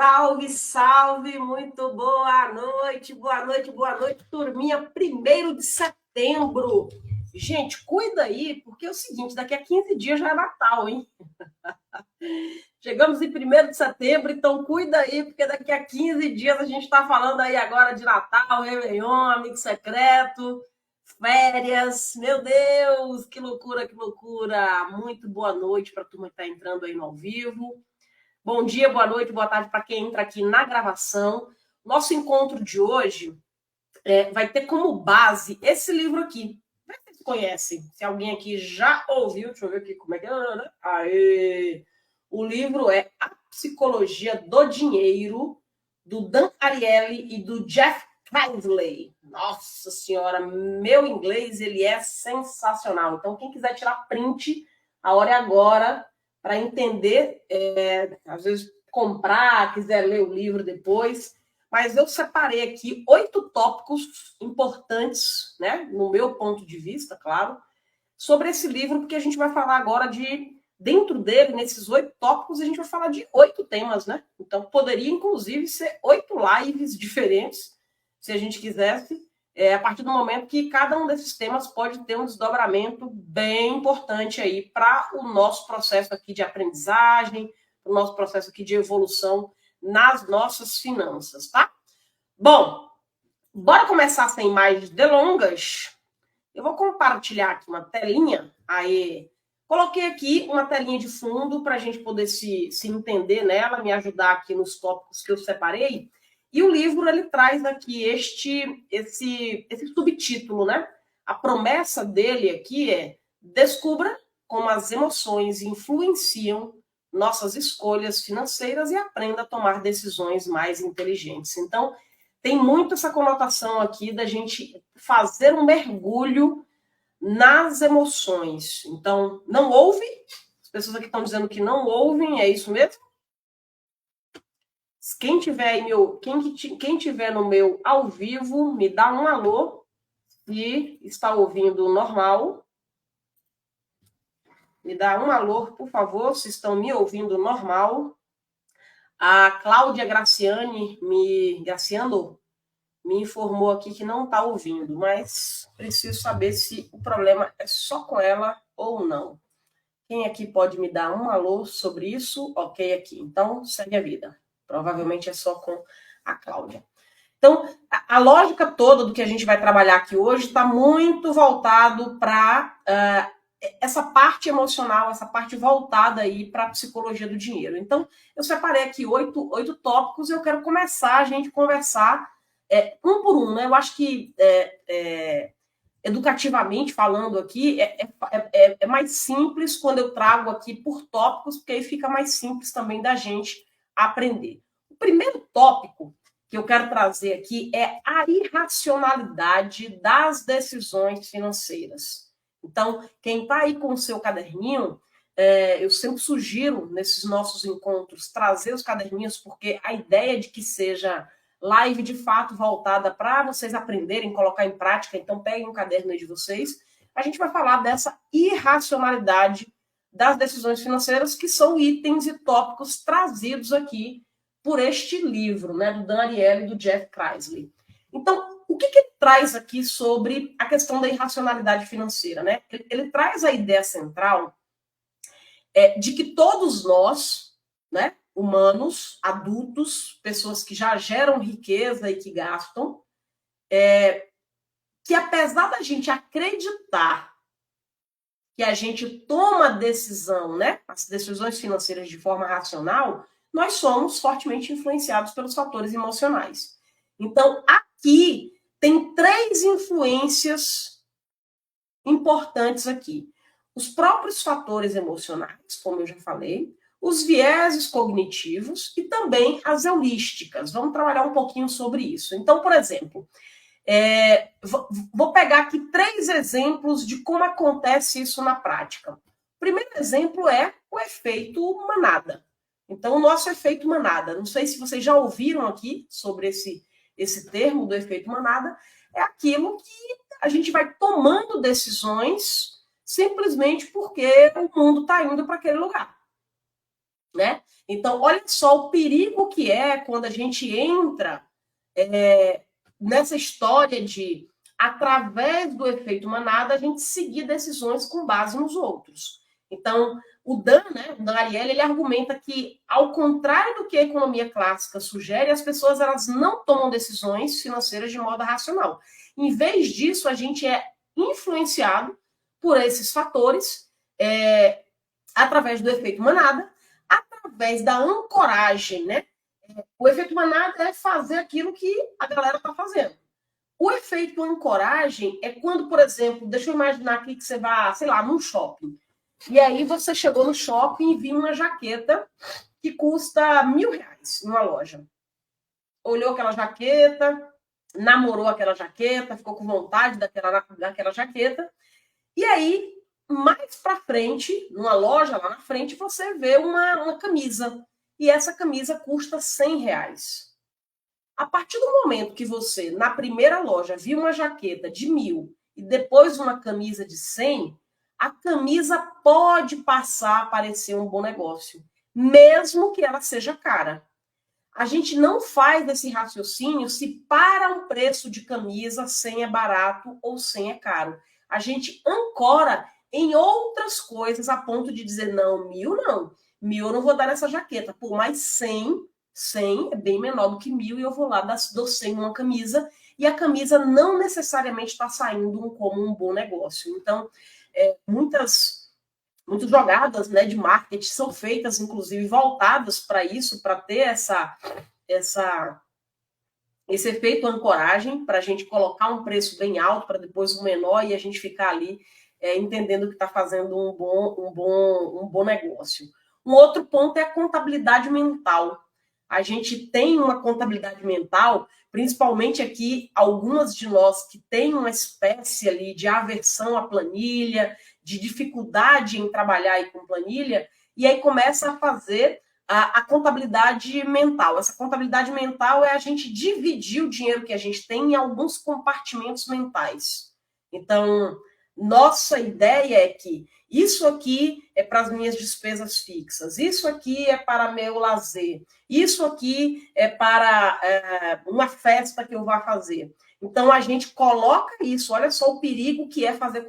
Salve, salve, muito boa noite, boa noite, boa noite, turminha, 1º de setembro. Gente, cuida aí, porque é o seguinte, daqui a 15 dias já é Natal, hein? Chegamos em 1º de setembro, então cuida aí, porque daqui a 15 dias a gente está falando aí agora de Natal, Réveillon, amigo secreto, férias. Meu Deus, que loucura, que loucura. Muito boa noite para a turma que está entrando aí no ao vivo. Bom dia, boa noite, boa tarde para quem entra aqui na gravação. Nosso encontro de hoje vai ter como base esse livro aqui. Vocês conhecem? Se alguém aqui já ouviu, deixa eu ver aqui como é que é. Né? Aê! O livro é A Psicologia do Dinheiro, do Dan Ariely e do Jeff Kingsley. Nossa senhora, meu inglês ele é sensacional. Então, quem quiser tirar print, a hora é agora para entender, às vezes comprar, quiser ler o livro depois. Mas eu separei aqui 8 tópicos importantes, né, no meu ponto de vista, claro, sobre esse livro, porque a gente vai falar agora dentro dele, nesses 8 tópicos, a gente vai falar de 8 temas, né? Então, poderia, inclusive, ser 8 lives diferentes, se a gente quisesse, a partir do momento que cada um desses temas pode ter um desdobramento bem importante aí para o nosso processo aqui de aprendizagem, para o nosso processo aqui de evolução nas nossas finanças, tá? Bom, bora começar sem mais delongas. Eu vou compartilhar aqui uma telinha. Aí, coloquei aqui uma telinha de fundo para a gente poder se entender nela, me ajudar aqui nos tópicos que eu separei. E o livro ele traz aqui esse subtítulo, né? A promessa dele aqui é: descubra como as emoções influenciam nossas escolhas financeiras e aprenda a tomar decisões mais inteligentes. Então, tem muito essa conotação aqui da gente fazer um mergulho nas emoções. Então, não ouve? As pessoas aqui estão dizendo que não ouvem, é isso mesmo? Quem tiver, quem tiver no meu ao vivo, me dá um alô e está ouvindo normal. Me dá um alô, por favor, se estão me ouvindo normal. A Cláudia Graciano me informou aqui que não está ouvindo, mas preciso saber se o problema é só com ela ou não. Quem aqui pode me dar um alô sobre isso? Ok, aqui. Então, segue a vida. Provavelmente é só com a Cláudia. Então, a lógica toda do que a gente vai trabalhar aqui hoje está muito voltado para essa parte emocional, essa parte voltada aí para a psicologia do dinheiro. Então, eu separei aqui 8 tópicos e eu quero começar a gente conversar um por um, né? Eu acho que educativamente falando aqui, é mais simples quando eu trago aqui por tópicos, porque aí fica mais simples também da gente aprender. O primeiro tópico que eu quero trazer aqui é a irracionalidade das decisões financeiras. Então, quem está aí com o seu caderninho, eu sempre sugiro, nesses nossos encontros, trazer os caderninhos, porque a ideia de que seja live de fato voltada para vocês aprenderem, colocar em prática, então peguem um caderno aí de vocês. A gente vai falar dessa irracionalidade das decisões financeiras, que são itens e tópicos trazidos aqui por este livro, né, do Dan Ariely e do Jeff Kingsley. Então, o que ele traz aqui sobre a questão da irracionalidade financeira, né? Ele traz a ideia central de que todos nós, né, humanos, adultos, pessoas que já geram riqueza e que gastam, que apesar da gente acreditar que a gente toma decisão, né, as decisões financeiras de forma racional, nós somos fortemente influenciados pelos fatores emocionais. Então, aqui tem 3 influências importantes aqui. Os próprios fatores emocionais, como eu já falei, os vieses cognitivos e também as heurísticas. Vamos trabalhar um pouquinho sobre isso. Então, por exemplo, vou pegar aqui 3 exemplos de como acontece isso na prática. O primeiro exemplo é o efeito manada. Então, o nosso efeito manada, não sei se vocês já ouviram aqui sobre esse termo do efeito manada, é aquilo que a gente vai tomando decisões simplesmente porque o mundo está indo para aquele lugar. né? Então, olha só o perigo que é quando a gente entra nessa história de, através do efeito manada, a gente seguir decisões com base nos outros. Então, o Dan, né, o Dan Ariely, ele argumenta que, ao contrário do que a economia clássica sugere, as pessoas elas não tomam decisões financeiras de modo racional. Em vez disso, a gente é influenciado por esses fatores através do efeito manada, através da ancoragem, né? O efeito manada é fazer aquilo que a galera está fazendo. O efeito ancoragem é quando, por exemplo, deixa eu imaginar aqui que você vai, sei lá, num shopping. E aí você chegou no shopping e viu uma jaqueta que custa R$1.000 numa loja. Olhou aquela jaqueta, namorou aquela jaqueta, ficou com vontade daquela jaqueta. E aí, mais para frente, numa loja lá na frente, você vê uma camisa. E essa camisa custa R$100. A partir do momento que você, na primeira loja, viu uma jaqueta de 1.000 e depois uma camisa de 100, a camisa pode passar a parecer um bom negócio, mesmo que ela seja cara. A gente não faz esse raciocínio se para um preço de camisa 100 é barato ou 100 é caro. A gente ancora em outras coisas a ponto de dizer, não, 1.000 não. 1.000 eu não vou dar nessa jaqueta. Por mais 100 é bem menor do que 1.000 e eu vou lá dou 100 numa camisa e a camisa não necessariamente está saindo como um bom negócio. Então, muitas jogadas, né, de marketing são feitas, inclusive, voltadas para isso, para ter esse efeito ancoragem, para a gente colocar um preço bem alto, para depois um menor, e a gente ficar ali entendendo que está fazendo um bom negócio. Um outro ponto é a contabilidade mental. A gente tem uma contabilidade mental, principalmente aqui, algumas de nós que têm uma espécie ali de aversão à planilha, de dificuldade em trabalhar aí com planilha, e aí começa a fazer a contabilidade mental. Essa contabilidade mental é a gente dividir o dinheiro que a gente tem em alguns compartimentos mentais. Então, nossa ideia é que isso aqui é para as minhas despesas fixas, isso aqui é para meu lazer, isso aqui é para uma festa que eu vou fazer. Então, a gente coloca isso, olha só o perigo que é fazer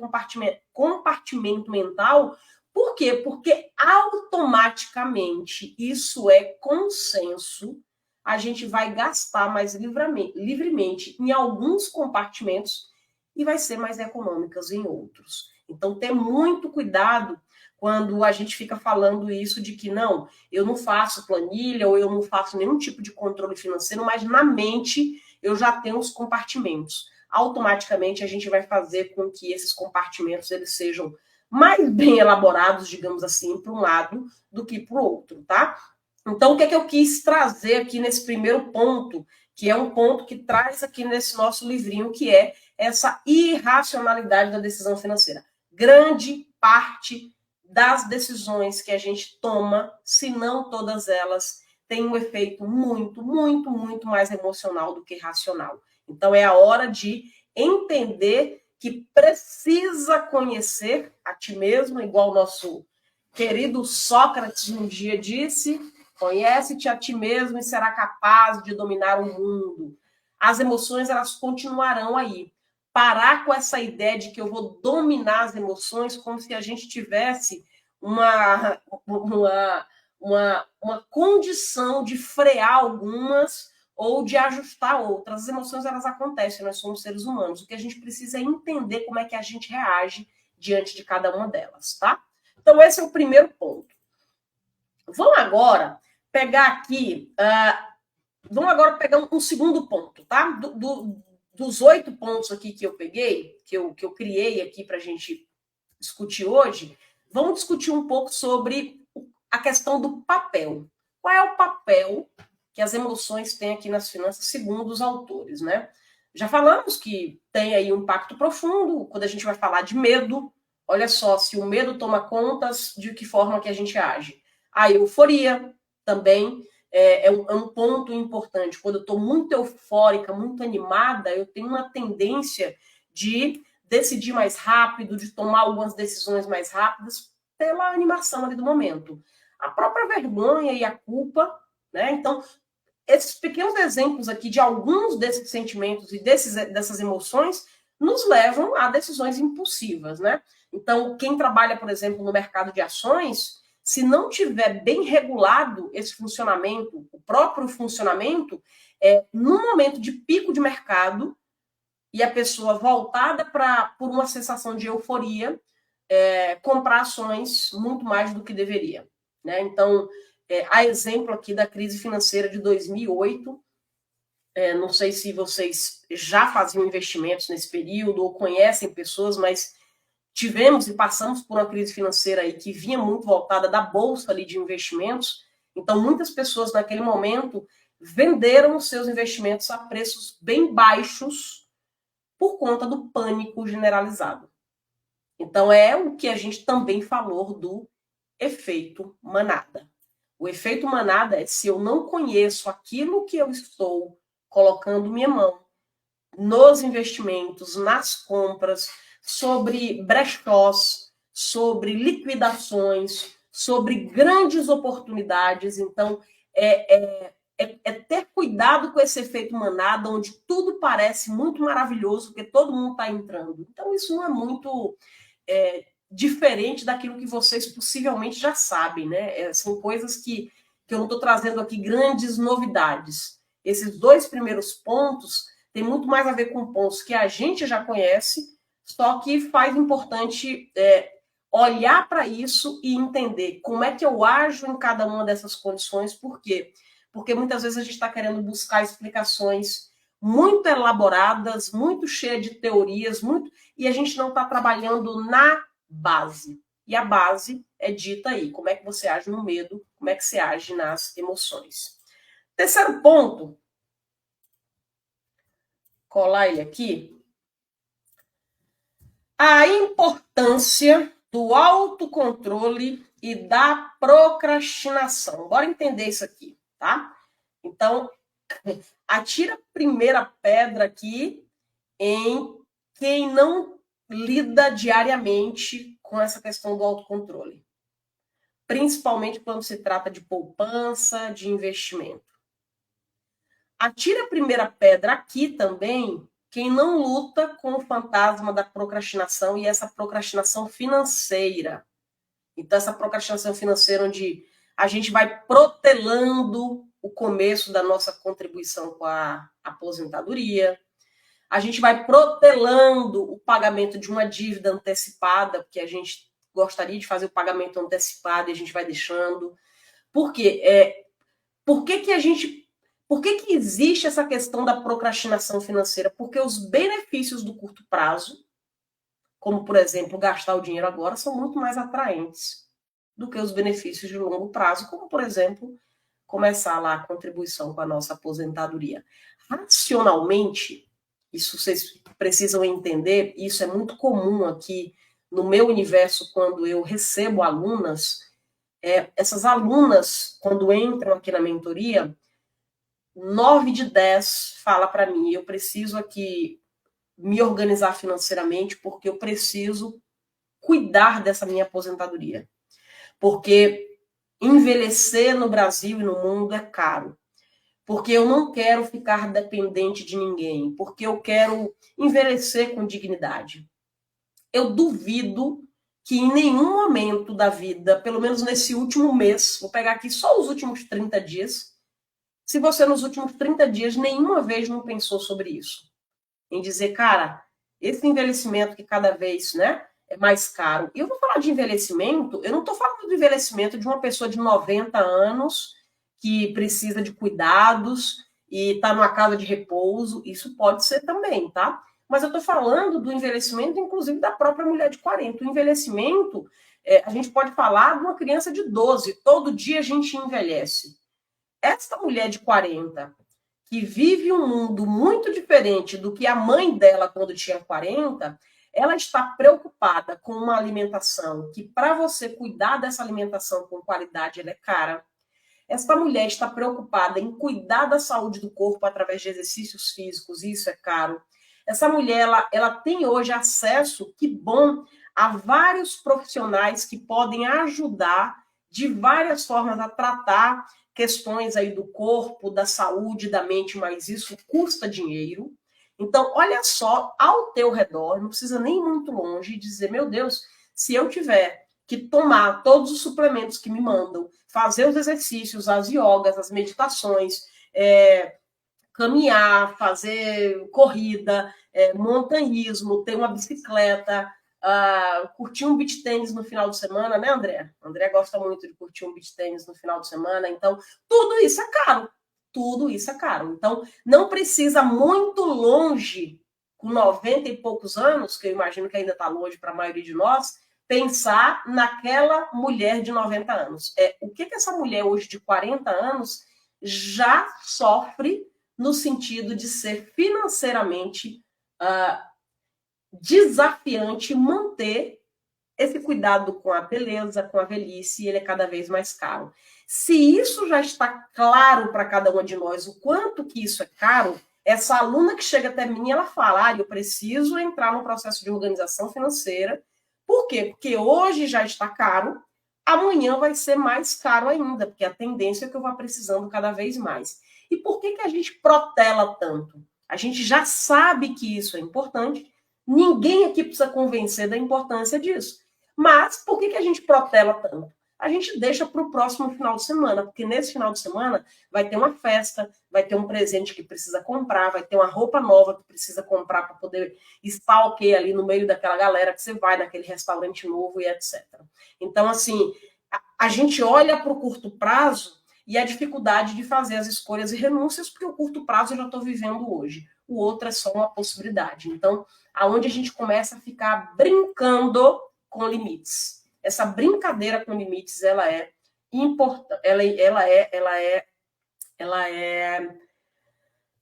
compartimento mental. Por quê? Porque automaticamente, isso é consenso, a gente vai gastar mais livremente em alguns compartimentos e vai ser mais econômicas em outros. Então, ter muito cuidado quando a gente fica falando isso de que não, eu não faço planilha ou eu não faço nenhum tipo de controle financeiro, mas na mente eu já tenho os compartimentos. Automaticamente a gente vai fazer com que esses compartimentos eles sejam mais bem elaborados, digamos assim, para um lado do que para o outro, tá? Então, o que é que eu quis trazer aqui nesse primeiro ponto, que é um ponto que traz aqui nesse nosso livrinho, que é essa irracionalidade da decisão financeira. Grande parte das decisões que a gente toma, se não todas elas, tem um efeito muito, muito, muito mais emocional do que racional. Então, é a hora de entender que precisa conhecer a ti mesmo, igual o nosso querido Sócrates um dia disse, conhece-te a ti mesmo e será capaz de dominar o mundo. As emoções, elas continuarão aí. Parar com essa ideia de que eu vou dominar as emoções como se a gente tivesse uma condição de frear algumas ou de ajustar outras. As emoções, elas acontecem, nós somos seres humanos. O que a gente precisa é entender como é que a gente reage diante de cada uma delas, tá? Então, esse é o primeiro ponto. Vamos agora pegar aqui, um segundo ponto, tá? Dos 8 pontos aqui que eu peguei, que eu criei aqui para a gente discutir hoje, vamos discutir um pouco sobre a questão do papel. Qual é o papel que as emoções têm aqui nas finanças, segundo os autores, né? Já falamos que tem aí um impacto profundo, quando a gente vai falar de medo. Olha só, se o medo toma contas, de que forma que a gente age. A euforia também é um ponto importante. Quando eu estou muito eufórica, muito animada, eu tenho uma tendência de decidir mais rápido, de tomar algumas decisões mais rápidas pela animação ali do momento. a própria vergonha e a culpa, né? Então, esses pequenos exemplos aqui de alguns desses sentimentos e dessas emoções nos levam a decisões impulsivas, né? Então, quem trabalha, por exemplo, no mercado de ações, se não tiver bem regulado esse funcionamento, o próprio funcionamento, no momento de pico de mercado, e a pessoa voltada por uma sensação de euforia, comprar ações muito mais do que deveria, né? Então, a exemplo aqui da crise financeira de 2008, não sei se vocês já faziam investimentos nesse período ou conhecem pessoas, mas tivemos e passamos por uma crise financeira aí que vinha muito voltada da bolsa ali de investimentos. Então, muitas pessoas naquele momento venderam os seus investimentos a preços bem baixos por conta do pânico generalizado. Então, é o que a gente também falou do efeito manada. O efeito manada é se eu não conheço aquilo que eu estou colocando minha mão nos investimentos, nas compras, sobre brechós, sobre liquidações, sobre grandes oportunidades. Então, é ter cuidado com esse efeito manada, onde tudo parece muito maravilhoso, porque todo mundo está entrando. Então, isso não é muito diferente daquilo que vocês possivelmente já sabem, né? São coisas que eu não estou trazendo aqui grandes novidades. Esses dois primeiros pontos têm muito mais a ver com pontos que a gente já conhece, só que faz importante olhar para isso e entender como é que eu ajo em cada uma dessas condições. Por quê? Porque muitas vezes a gente está querendo buscar explicações muito elaboradas, muito cheias de teorias, e a gente não está trabalhando na base. E a base é dita aí, como é que você age no medo, como é que você age nas emoções. Terceiro ponto, colar ele aqui, a importância do autocontrole e da procrastinação. Bora entender isso aqui, tá? Então, atira a primeira pedra aqui em quem não lida diariamente com essa questão do autocontrole. Principalmente quando se trata de poupança, de investimento. Atira a primeira pedra aqui também quem não luta com o fantasma da procrastinação e essa procrastinação financeira. Então, essa procrastinação financeira onde a gente vai protelando o começo da nossa contribuição com a aposentadoria, a gente vai protelando o pagamento de uma dívida antecipada, porque a gente gostaria de fazer o pagamento antecipado e a gente vai deixando. Por quê? Por que existe essa questão da procrastinação financeira? Porque os benefícios do curto prazo, como, por exemplo, gastar o dinheiro agora, são muito mais atraentes do que os benefícios de longo prazo, como, por exemplo, começar lá a contribuição com a nossa aposentadoria. Racionalmente, isso vocês precisam entender, isso é muito comum aqui no meu universo quando eu recebo alunas. Essas alunas, quando entram aqui na mentoria, 9 de 10 fala para mim, eu preciso aqui me organizar financeiramente porque eu preciso cuidar dessa minha aposentadoria. Porque envelhecer no Brasil e no mundo é caro. Porque eu não quero ficar dependente de ninguém. Porque eu quero envelhecer com dignidade. Eu duvido que em nenhum momento da vida, pelo menos nesse último mês, vou pegar aqui só os últimos 30 dias, se você nos últimos 30 dias nenhuma vez não pensou sobre isso. Em dizer, cara, esse envelhecimento que cada vez, né, é mais caro. E eu vou falar de envelhecimento, eu não estou falando do envelhecimento de uma pessoa de 90 anos que precisa de cuidados e está numa casa de repouso. Isso pode ser também, tá? Mas eu estou falando do envelhecimento, inclusive, da própria mulher de 40. O envelhecimento, a gente pode falar de uma criança de 12. Todo dia a gente envelhece. Esta mulher de 40, que vive um mundo muito diferente do que a mãe dela quando tinha 40, ela está preocupada com uma alimentação que, para você cuidar dessa alimentação com qualidade, ela é cara. Esta mulher está preocupada em cuidar da saúde do corpo através de exercícios físicos, e isso é caro. Essa mulher, ela tem hoje acesso, que bom, a vários profissionais que podem ajudar de várias formas a tratar questões aí do corpo, da saúde, da mente, mas isso custa dinheiro. Então, olha só ao teu redor, não precisa nem muito longe, dizer, meu Deus, se eu tiver que tomar todos os suplementos que me mandam, fazer os exercícios, as yogas, as meditações, caminhar, fazer corrida, montanhismo, ter uma bicicleta, curtir um beach tênis no final de semana, né, André? André gosta muito de curtir um beach tênis no final de semana, então tudo isso é caro. Tudo isso é caro. Então, não precisa muito longe, com 90 e poucos anos, que eu imagino que ainda está longe para a maioria de nós, pensar naquela mulher de 90 anos. O que essa mulher hoje de 40 anos já sofre no sentido de ser financeiramente desafiante manter esse cuidado com a beleza, com a velhice, e ele é cada vez mais caro. Se isso já está claro para cada uma de nós, o quanto que isso é caro, essa aluna que chega até mim, ela fala, eu preciso entrar no processo de organização financeira. Por quê? Porque hoje já está caro, amanhã vai ser mais caro ainda, porque a tendência é que eu vá precisando cada vez mais. E por que a gente protela tanto? A gente já sabe que isso é importante, ninguém aqui precisa convencer da importância disso. Mas por que a gente protela tanto? A gente deixa para o próximo final de semana, porque nesse final de semana vai ter uma festa, vai ter um presente que precisa comprar, vai ter uma roupa nova que precisa comprar para poder estar ok ali no meio daquela galera que você vai naquele restaurante novo e etc. Então, assim, a gente olha para o curto prazo e a dificuldade de fazer as escolhas e renúncias, porque o curto prazo eu já estou vivendo hoje. O outro é só uma possibilidade. Então, aonde a gente começa a ficar brincando com limites. Essa brincadeira com limites, ela é importante, ela é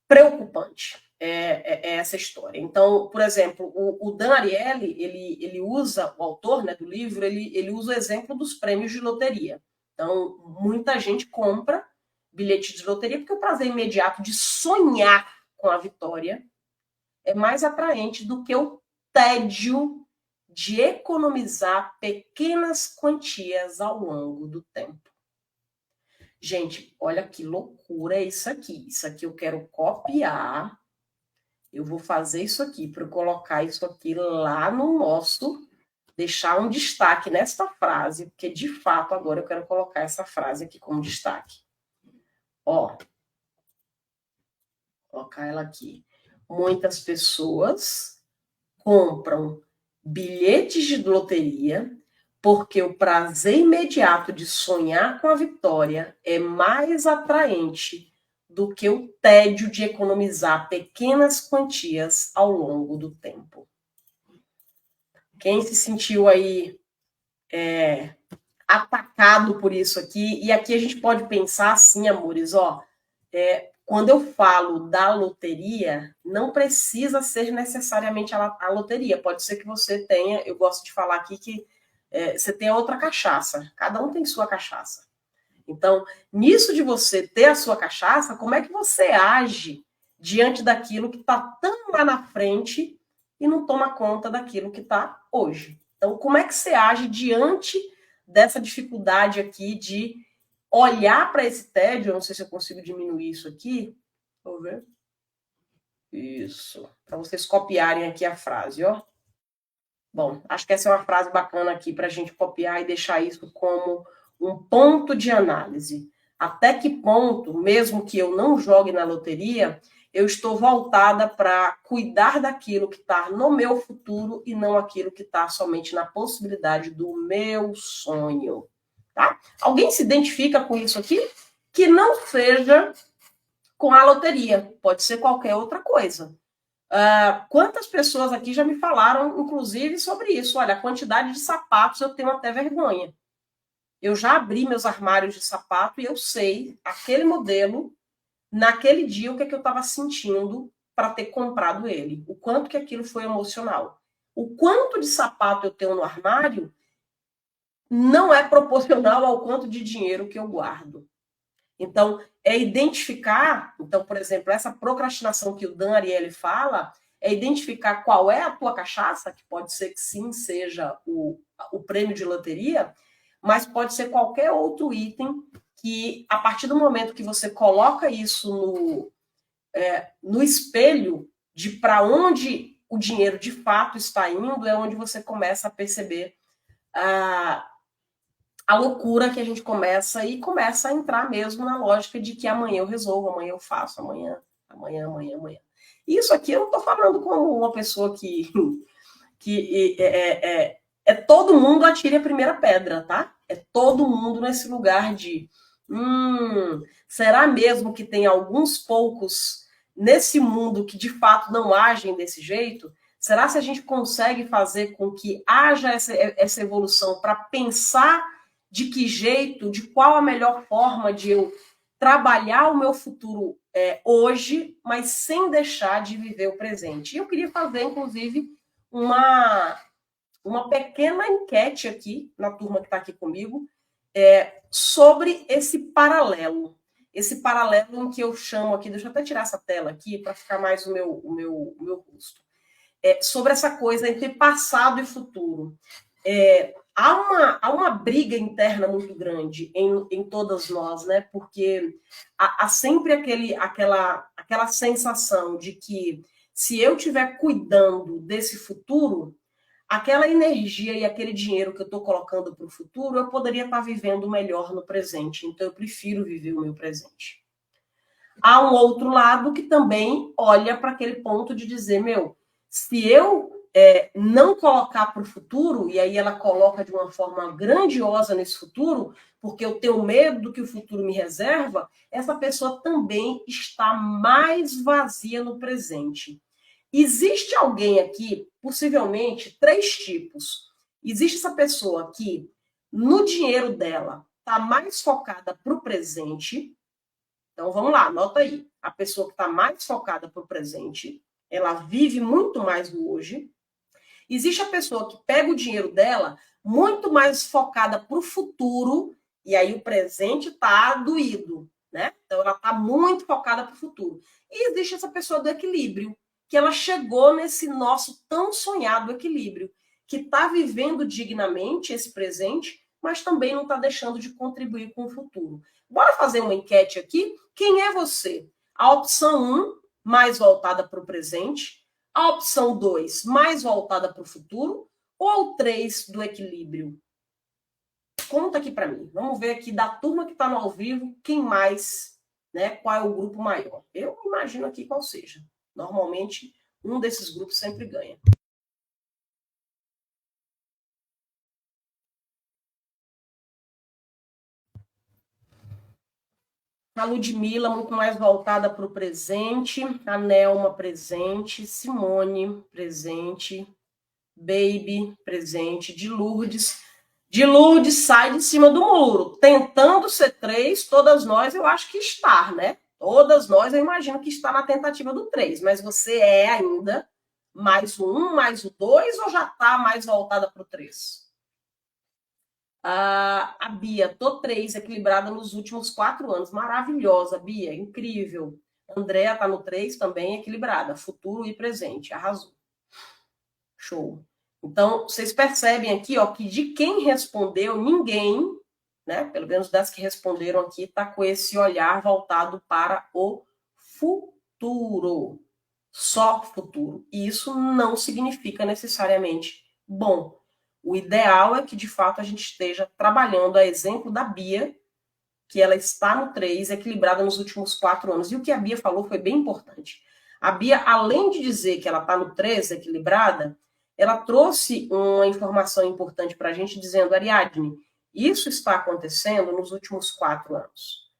preocupante. É essa história. Então, por exemplo, o Dan Ariely, ele usa, o autor, né, do livro, ele usa o exemplo dos prêmios de loteria. Então, muita gente compra bilhete de loteria porque o prazer imediato de sonhar com a vitória é mais atraente do que o tédio de economizar pequenas quantias ao longo do tempo. Gente, olha que loucura é isso aqui. Isso aqui eu quero copiar. Eu vou fazer isso aqui para colocar isso aqui lá no nosso, deixar um destaque nesta frase, porque de fato agora eu quero colocar essa frase aqui como destaque. Ó, colocar ela aqui. Muitas pessoas compram bilhetes de loteria porque o prazer imediato de sonhar com a vitória é mais atraente do que o tédio de economizar pequenas quantias ao longo do tempo. Quem se sentiu aí atacado por isso aqui? E aqui a gente pode pensar assim, amores, quando eu falo da loteria, não precisa ser necessariamente a loteria. Pode ser que você tenha, eu gosto de falar aqui que você tenha outra cachaça. Cada um tem sua cachaça. Então, nisso de você ter a sua cachaça, como é que você age diante daquilo que está tão lá na frente e não toma conta daquilo que está hoje? Então, como é que você age diante dessa dificuldade aqui de olhar para esse tédio? Eu não sei se eu consigo diminuir isso aqui. Vou ver. Isso. Para vocês copiarem aqui a frase, ó. Bom, acho que essa é uma frase bacana aqui para a gente copiar e deixar isso como um ponto de análise. Até que ponto, mesmo que eu não jogue na loteria, eu estou voltada para cuidar daquilo que está no meu futuro e não aquilo que está somente na possibilidade do meu sonho. Tá? Alguém se identifica com isso aqui? Que não seja com a loteria, pode ser qualquer outra coisa. Quantas pessoas aqui já me falaram, inclusive, sobre isso? Olha, a quantidade de sapatos eu tenho até vergonha. Eu já abri meus armários de sapato e eu sei, aquele modelo, naquele dia, o que eu estava sentindo para ter comprado ele. O quanto que aquilo foi emocional. O quanto de sapato eu tenho no armário não é proporcional ao quanto de dinheiro que eu guardo. Então, é identificar, então, por exemplo, essa procrastinação que o Dan Ariely fala, é identificar qual é a tua cachaça, que pode ser que sim seja o prêmio de loteria, mas pode ser qualquer outro item que, a partir do momento que você coloca isso no espelho de para onde o dinheiro de fato está indo, é onde você começa a perceber a loucura que a gente começa a entrar mesmo na lógica de que amanhã eu resolvo, amanhã eu faço, amanhã. Isso aqui eu não estou falando como uma pessoa que todo mundo atire a primeira pedra, tá? É todo mundo nesse lugar de será mesmo que tem alguns poucos nesse mundo que de fato não agem desse jeito? Será se a gente consegue fazer com que haja essa evolução para pensar de que jeito, de qual a melhor forma de eu trabalhar o meu futuro hoje, mas sem deixar de viver o presente? E eu queria fazer, inclusive, uma pequena enquete aqui, na turma que está aqui comigo, sobre esse paralelo. Esse paralelo em que eu chamo aqui, deixa eu até tirar essa tela aqui para ficar mais o meu rosto. Sobre essa coisa entre passado e futuro. Há uma briga interna muito grande em todas nós, né? Porque há sempre aquela sensação de que se eu estiver cuidando desse futuro, aquela energia e aquele dinheiro que eu estou colocando para o futuro, eu poderia estar vivendo melhor no presente. Então, eu prefiro viver o meu presente. Há um outro lado que também olha para aquele ponto de dizer, se eu não colocar para o futuro, e aí ela coloca de uma forma grandiosa nesse futuro, porque eu tenho medo do que o futuro me reserva, essa pessoa também está mais vazia no presente. Existe alguém aqui, possivelmente, 3 tipos. Existe essa pessoa que, no dinheiro dela, está mais focada para o presente. Então, vamos lá, anota aí. A pessoa que está mais focada para o presente, ela vive muito mais no hoje. Existe a pessoa que pega o dinheiro dela muito mais focada para o futuro, e aí o presente está doído, né? Então, ela está muito focada para o futuro. E existe essa pessoa do equilíbrio, que ela chegou nesse nosso tão sonhado equilíbrio, que está vivendo dignamente esse presente, mas também não está deixando de contribuir com o futuro. Bora fazer uma enquete aqui? Quem é você? A opção 1, mais voltada para o presente. A opção 2, mais voltada para o futuro. Ou 3, do equilíbrio? Conta aqui para mim. Vamos ver aqui da turma que está no ao vivo, quem mais, né? Qual é o grupo maior? Eu imagino aqui qual seja. Normalmente, um desses grupos sempre ganha. A Ludmilla, muito mais voltada para o presente. A Nelma, presente. Simone, presente. Baby, presente. De Lourdes. De Lourdes sai de cima do muro. Tentando ser 3, todas nós, eu acho que está, né? Todas nós, eu imagino que está na tentativa do 3. Mas você é ainda mais o 1, mais o 2, ou já está mais voltada para o 3? A Bia, tô 3, equilibrada nos últimos 4 anos. Maravilhosa, Bia, incrível. Andréa tá no 3 também, equilibrada. Futuro e presente, arrasou. Show. Então, vocês percebem aqui, ó, que de quem respondeu, ninguém, né, pelo menos das que responderam aqui, tá com esse olhar voltado para o futuro. Só futuro. E isso não significa necessariamente bom. O ideal é que, de fato, a gente esteja trabalhando, a exemplo da Bia, que ela está no 3, equilibrada nos últimos 4 anos. E o que a Bia falou foi bem importante. A Bia, além de dizer que ela está no 3, equilibrada, ela trouxe uma informação importante para a gente, dizendo, Ariadne, isso está acontecendo nos últimos 4 anos.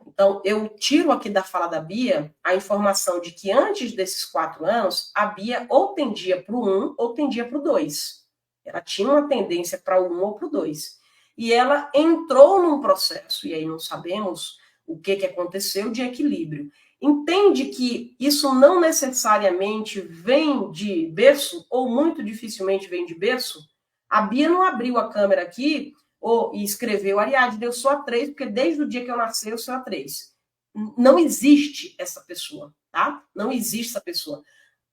Então, eu tiro aqui da fala da Bia a informação de que antes desses 4 anos, a Bia ou tendia para o 1 ou tendia para o 2. Ela tinha uma tendência para o 1 ou para o 2. E ela entrou num processo, e aí não sabemos o que aconteceu, de equilíbrio. Entende que isso não necessariamente vem de berço, ou muito dificilmente vem de berço? A Bia não abriu a câmera aqui e escreveu, Ariadne, eu sou a 3, porque desde o dia que eu nasci eu sou a 3. Não existe essa pessoa, tá? Não existe essa pessoa.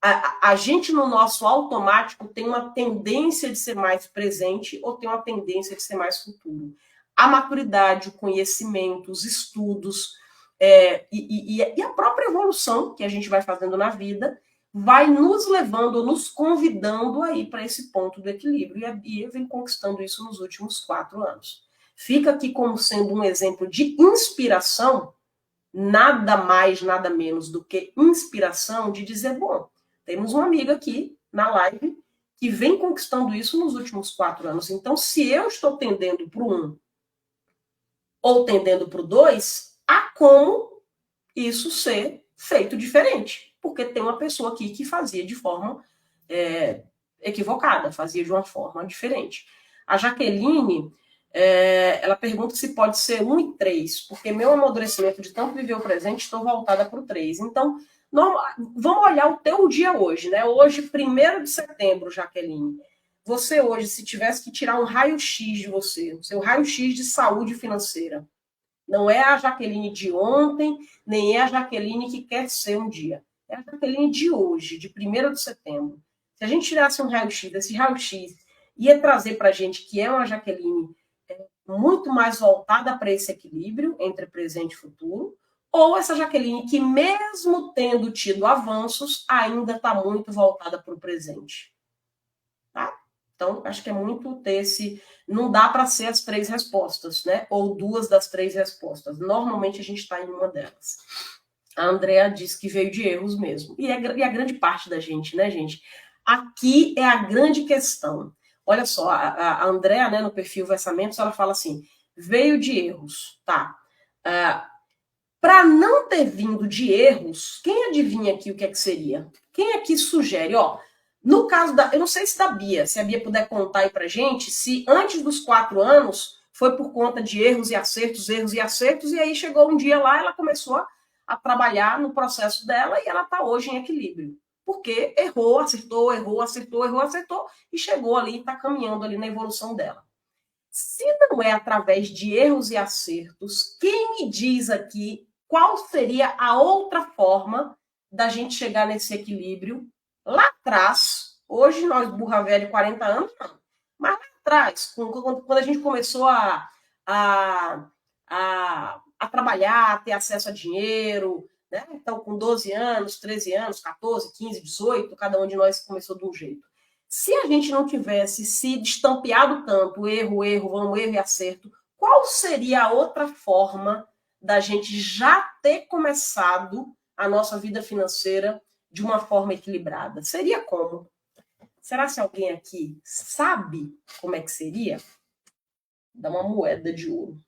A gente, no nosso automático, tem uma tendência de ser mais presente ou tem uma tendência de ser mais futuro. A maturidade, o conhecimento, os estudos e a própria evolução que a gente vai fazendo na vida vai nos levando, nos convidando a ir para esse ponto do equilíbrio. E eu venho conquistando isso nos últimos 4 anos. Fica aqui como sendo um exemplo de inspiração, nada mais, nada menos do que inspiração de dizer, bom, temos uma amiga aqui na live que vem conquistando isso nos últimos 4 anos. Então, se eu estou tendendo para o 1 ou tendendo para o 2, há como isso ser feito diferente. Porque tem uma pessoa aqui que fazia de forma equivocada, fazia de uma forma diferente. A Jaqueline, ela pergunta se pode ser 1 e 3, porque meu amadurecimento de tanto viver o presente, estou voltada para o 3. Então, vamos olhar o teu dia hoje, né? Hoje, 1º de setembro, Jaqueline. Você hoje, se tivesse que tirar um raio-x de você, o seu raio-x de saúde financeira, não é a Jaqueline de ontem, nem é a Jaqueline que quer ser um dia. É a Jaqueline de hoje, de 1º de setembro. Se a gente tirasse um raio-x, esse raio-x ia trazer para a gente que é uma Jaqueline muito mais voltada para esse equilíbrio entre presente e futuro, ou essa Jaqueline que, mesmo tendo tido avanços, ainda está muito voltada para o presente. Tá? Então, acho que é muito ter esse... Não dá para ser as 3 respostas, né? Ou 2 das 3 respostas. Normalmente, a gente está em uma delas. A Andrea diz que veio de erros mesmo. E a grande parte da gente, né, gente? Aqui é a grande questão. Olha só, a Andrea, né, no perfil Versamentos, ela fala assim, veio de erros, tá? Para não ter vindo de erros, quem adivinha aqui o que é que seria? Quem aqui sugere? Ó, no caso da... Eu não sei se da Bia, se a Bia puder contar aí pra gente, se antes dos 4 anos foi por conta de erros e acertos, e aí chegou um dia lá, ela começou a trabalhar no processo dela e ela está hoje em equilíbrio. Porque errou, acertou, errou, acertou, errou, acertou, e chegou ali e está caminhando ali na evolução dela. Se não é através de erros e acertos, quem me diz aqui qual seria a outra forma da gente chegar nesse equilíbrio lá atrás? Hoje, nós, burra velha de 40 anos, não. Mas lá atrás, quando a gente começou a trabalhar, a ter acesso a dinheiro, né? Então, com 12 anos, 13 anos, 14, 15, 18, cada um de nós começou de um jeito. Se a gente não tivesse se destampeado tanto, erro, erro e acerto, qual seria a outra forma da gente já ter começado a nossa vida financeira de uma forma equilibrada? Seria como? Será que alguém aqui sabe como é que seria? Dá uma moeda de ouro.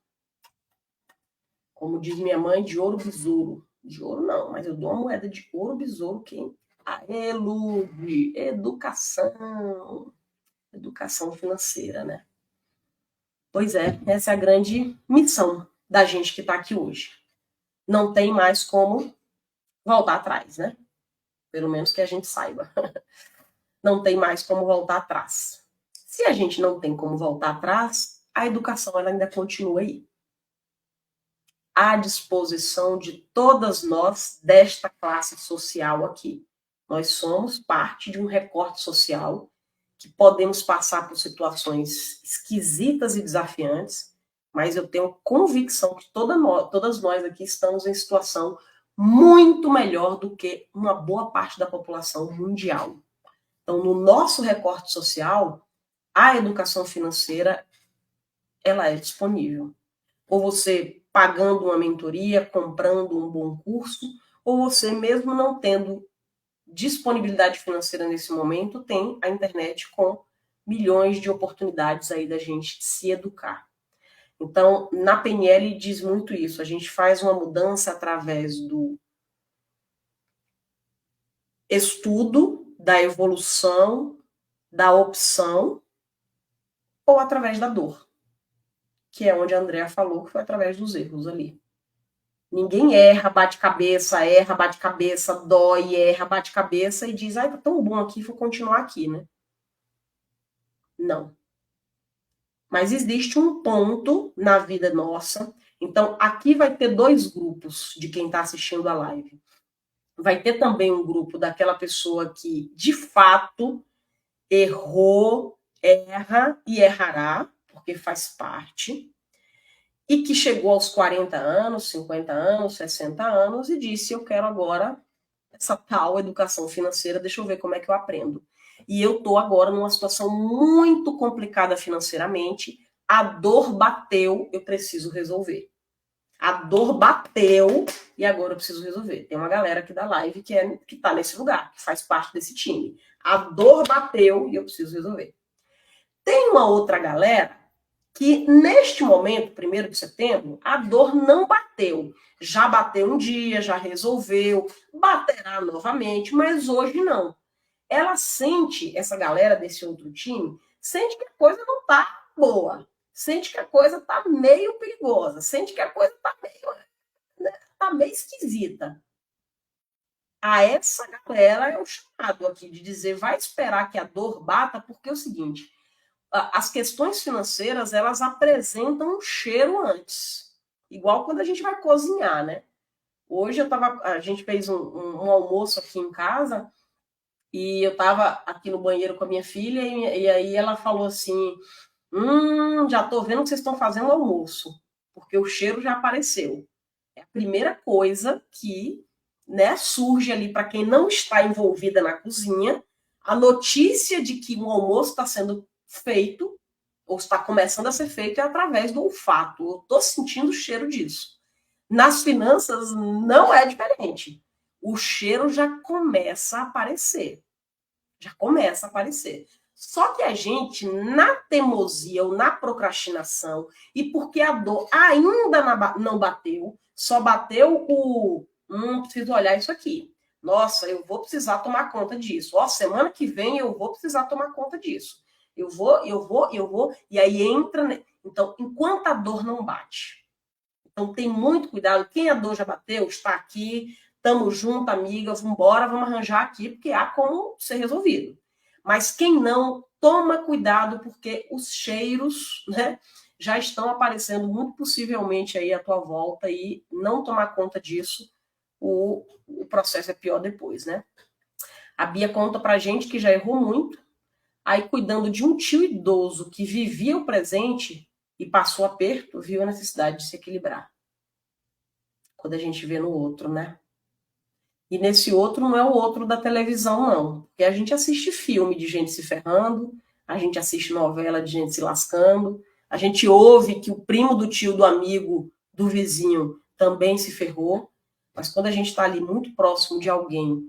Como diz minha mãe, de ouro besouro. De ouro não, mas eu dou uma moeda de ouro besouro. Quem? Aê, Lube, educação. Educação financeira, né? Pois é, essa é a grande missão da gente que está aqui hoje. Não tem mais como voltar atrás, né? Pelo menos que a gente saiba. Não tem mais como voltar atrás. Se a gente não tem como voltar atrás, a educação ela ainda continua aí. À disposição de todas nós desta classe social aqui. Nós somos parte de um recorte social que podemos passar por situações esquisitas e desafiantes, mas eu tenho convicção que todas nós aqui estamos em situação muito melhor do que uma boa parte da população mundial. Então, no nosso recorte social, a educação financeira ela é disponível. Ou você pagando uma mentoria, comprando um bom curso, ou você mesmo não tendo disponibilidade financeira nesse momento, tem a internet com milhões de oportunidades aí da gente se educar. Então, na PNL diz muito isso, a gente faz uma mudança através do estudo, da evolução, da opção, ou através da dor, que é onde a Andrea falou que foi através dos erros ali. Ninguém erra, bate cabeça, dói, erra, bate cabeça e diz, ai, tá tão bom aqui, vou continuar aqui, né? Não. Mas existe um ponto na vida nossa. Então, aqui vai ter 2 grupos de quem está assistindo a live. vai ter também um grupo daquela pessoa que, de fato, errou, erra e errará, porque faz parte, e que chegou aos 40 anos, 50 anos, 60 anos e disse: eu quero agora essa tal educação financeira, deixa eu ver como é que eu aprendo. E eu estou agora numa situação muito complicada financeiramente, a dor bateu, eu preciso resolver. A dor bateu e agora eu preciso resolver. Tem uma galera aqui da live que tá nesse lugar, que faz parte desse time. A dor bateu e eu preciso resolver. Tem uma outra galera que, neste momento, 1º de setembro, a dor não bateu. Já bateu um dia, já resolveu, baterá novamente, mas hoje não. Ela sente, essa galera desse outro time, sente que a coisa não tá boa. Sente que a coisa tá meio perigosa. Sente que a coisa tá meio esquisita. A essa galera é o chamado aqui de dizer, vai esperar que a dor bata, porque é o seguinte, as questões financeiras, elas apresentam um cheiro antes. Igual quando a gente vai cozinhar, né? Hoje a gente fez um almoço aqui em casa e eu estava aqui no banheiro com a minha filha e aí ela falou assim, já tô vendo que vocês estão fazendo almoço, porque o cheiro já apareceu. É a primeira coisa que, né, surge ali para quem não está envolvida na cozinha, a notícia de que um almoço está sendo feito ou está começando a ser feito é através do olfato. Eu estou sentindo o cheiro disso. Nas finanças não é diferente. O cheiro já começa a aparecer. Já começa a aparecer. Só que a gente, na teimosia ou na procrastinação, e porque a dor ainda não bateu, só bateu o preciso olhar isso aqui. Nossa, eu vou precisar tomar conta disso. Ó, semana que vem eu vou precisar tomar conta disso. Eu vou, e aí entra. Então, enquanto a dor não bate. Então, tem muito cuidado. Quem a dor já bateu, está aqui, estamos junto, amiga, vamos embora, vamos arranjar aqui, porque há como ser resolvido. Mas quem não, toma cuidado, porque os cheiros, né, já estão aparecendo muito possivelmente aí à tua volta e não tomar conta disso, o processo é pior depois, né? A Bia conta pra gente que já errou muito, aí cuidando de um tio idoso que vivia o presente e passou aperto, viu a necessidade de se equilibrar. Quando a gente vê no outro, né? E nesse outro não é o outro da televisão, não. Porque a gente assiste filme de gente se ferrando, a gente assiste novela de gente se lascando, a gente ouve que o primo do tio, do amigo, do vizinho também se ferrou. Mas quando a gente está ali muito próximo de alguém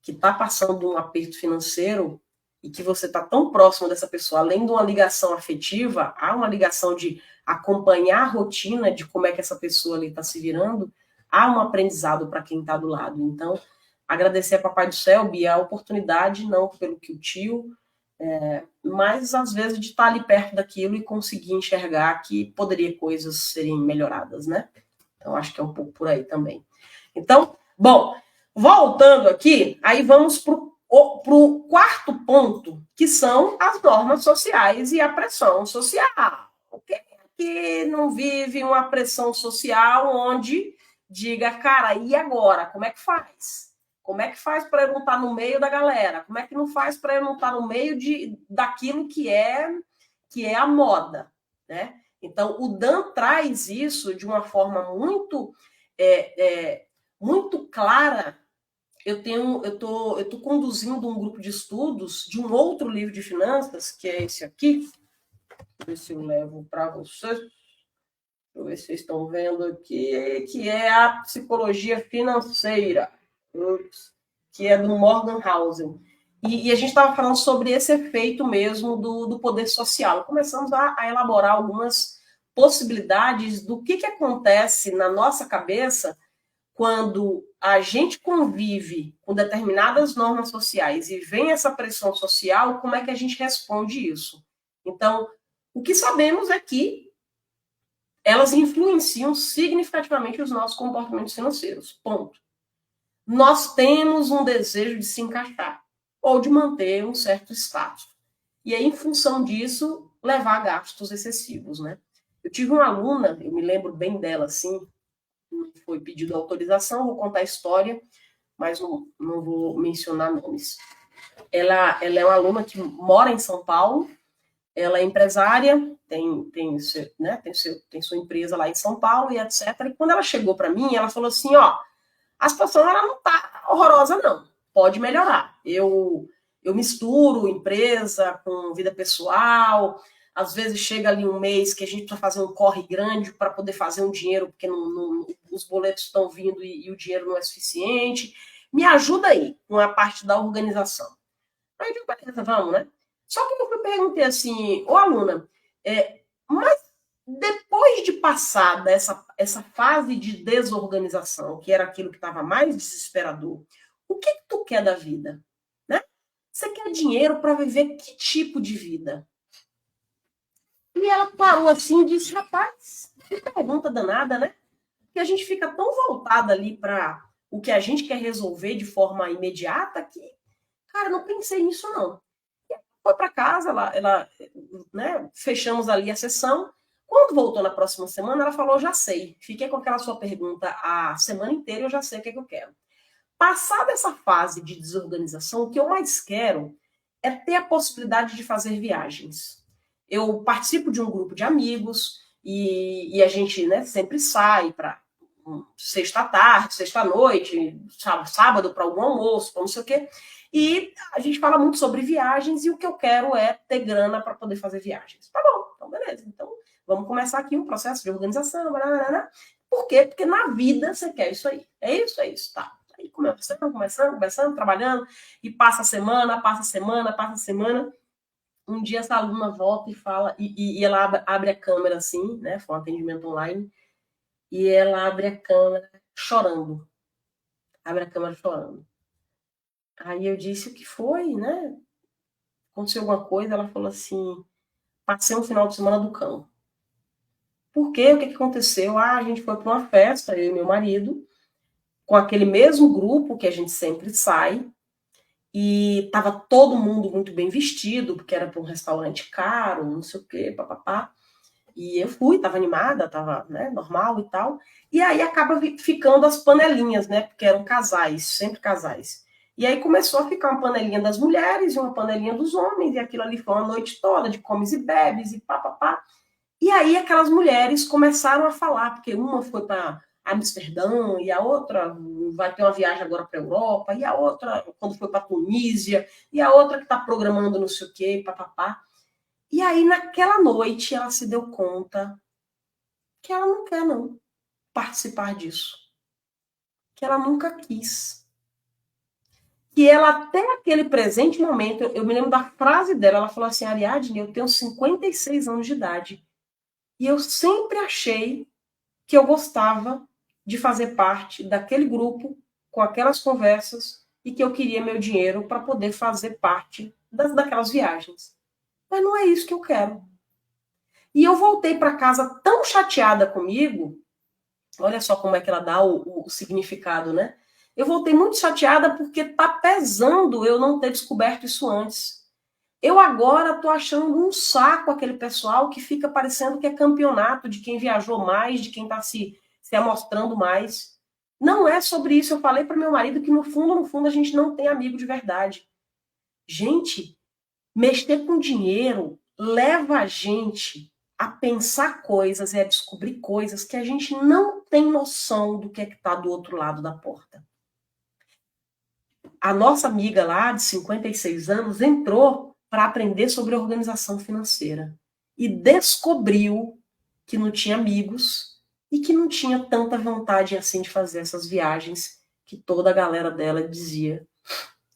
que está passando um aperto financeiro e que você está tão próximo dessa pessoa, além de uma ligação afetiva, há uma ligação de acompanhar a rotina de como é que essa pessoa ali está se virando, há um aprendizado para quem está do lado. Então, agradecer a Papai do Céu, Bia, a oportunidade, não pelo que o tio, mas às vezes de estar ali perto daquilo e conseguir enxergar que poderia coisas serem melhoradas, né? Então, acho que é um pouco por aí também. Então, bom, voltando aqui, aí vamos para o quarto ponto, que são as normas sociais e a pressão social. Quem é que não vive uma pressão social onde diga, cara, e agora? Como é que faz? Como é que faz para eu não estar no meio da galera? Como é que não faz para eu não estar no meio daquilo que é a moda, né? Então, o Dan traz isso de uma forma muito muito clara. Eu tô conduzindo um grupo de estudos de um outro livro de finanças, que é esse aqui. Deixa eu ver se eu levo para vocês. Deixa eu ver se vocês estão vendo aqui, que é a Psicologia Financeira, que é do Morgan Housel. E a gente estava falando sobre esse efeito mesmo do poder social. Começamos a elaborar algumas possibilidades do que acontece na nossa cabeça quando a gente convive com determinadas normas sociais e vem essa pressão social, como é que a gente responde isso? Então, o que sabemos é que elas influenciam significativamente os nossos comportamentos financeiros. Ponto. Nós temos um desejo de se encaixar ou de manter um certo status. E aí, em função disso, levar a gastos excessivos, né? Eu tive uma aluna, eu me lembro bem dela, assim, foi pedido autorização, vou contar a história. mas não vou mencionar nomes. Ela é uma aluna que mora em São Paulo, ela é empresária, tem sua empresa lá em São Paulo e etc. E quando ela chegou para mim, ela falou assim, ó, a situação ela não está horrorosa, não. Pode melhorar. Eu misturo empresa com vida pessoal. Às vezes chega ali um mês que a gente precisa fazer um corre grande para poder fazer um dinheiro, porque os boletos estão vindo e o dinheiro não é suficiente. Me ajuda aí com a parte da organização. Aí eu digo, beleza, vamos, né? Só que eu perguntei assim, ô aluna, mas depois de passar essa fase de desorganização, que era aquilo que estava mais desesperador, o que tu quer da vida? Né? Você quer dinheiro para viver que tipo de vida? E ela parou assim e disse, rapaz, que pergunta danada, né? Porque a gente fica tão voltada ali para o que a gente quer resolver de forma imediata que, cara, não pensei nisso não. Foi para casa, né, fechamos ali a sessão. Quando voltou na próxima semana, ela falou, já sei. Fiquei com aquela sua pergunta a semana inteira, eu já sei o que é que eu quero. Passada essa fase de desorganização, o que eu mais quero é ter a possibilidade de fazer viagens. Eu participo de um grupo de amigos e a gente, né, sempre sai para sexta-tarde, sexta-noite, sábado para algum almoço, para não sei o quê. E a gente fala muito sobre viagens e o que eu quero é ter grana para poder fazer viagens. Tá bom, então beleza. Então vamos começar aqui um processo de organização. Por quê? Porque na vida você quer isso aí. É isso, tá. Aí começando, trabalhando, e passa a semana. Um dia essa aluna volta e fala, e ela abre a câmera assim, né? Foi um atendimento online, e ela abre a câmera chorando. Aí eu disse, o que foi, né? Aconteceu alguma coisa? Ela falou assim, passei um final de semana do cão. Por quê? O que aconteceu? A gente foi para uma festa, eu e meu marido, com aquele mesmo grupo que a gente sempre sai, e estava todo mundo muito bem vestido, porque era para um restaurante caro, não sei o quê, papapá. E eu fui, estava animada, estava, né, normal e tal. E aí acaba ficando as panelinhas, né? Porque eram casais, sempre casais. E aí começou a ficar uma panelinha das mulheres e uma panelinha dos homens, e aquilo ali foi uma noite toda de comes e bebes e papapá. E aí aquelas mulheres começaram a falar, porque uma foi para Amsterdã, e a outra vai ter uma viagem agora para a Europa, e a outra, quando foi para a Tunísia, e a outra que está programando não sei o quê, papapá. E aí, naquela noite, ela se deu conta que ela não quer, não, participar disso. Que ela nunca quis. Que ela, até aquele presente momento, eu me lembro da frase dela, ela falou assim, Ariadne, eu tenho 56 anos de idade. E eu sempre achei que eu gostava de fazer parte daquele grupo, com aquelas conversas, e que eu queria meu dinheiro para poder fazer parte daquelas viagens. Mas não é isso que eu quero. E eu voltei para casa tão chateada comigo, olha só como é que ela dá o significado, né? Eu voltei muito chateada porque tá pesando eu não ter descoberto isso antes. Eu agora tô achando um saco aquele pessoal que fica parecendo que é campeonato de quem viajou mais, de quem está se amostrando mais. Não é sobre isso. Eu falei para meu marido que no fundo, a gente não tem amigo de verdade. Gente, mexer com dinheiro leva a gente a pensar coisas e a descobrir coisas que a gente não tem noção do que é que está do outro lado da porta. A nossa amiga lá, de 56 anos, entrou para aprender sobre organização financeira e descobriu que não tinha amigos e que não tinha tanta vontade assim de fazer essas viagens que toda a galera dela dizia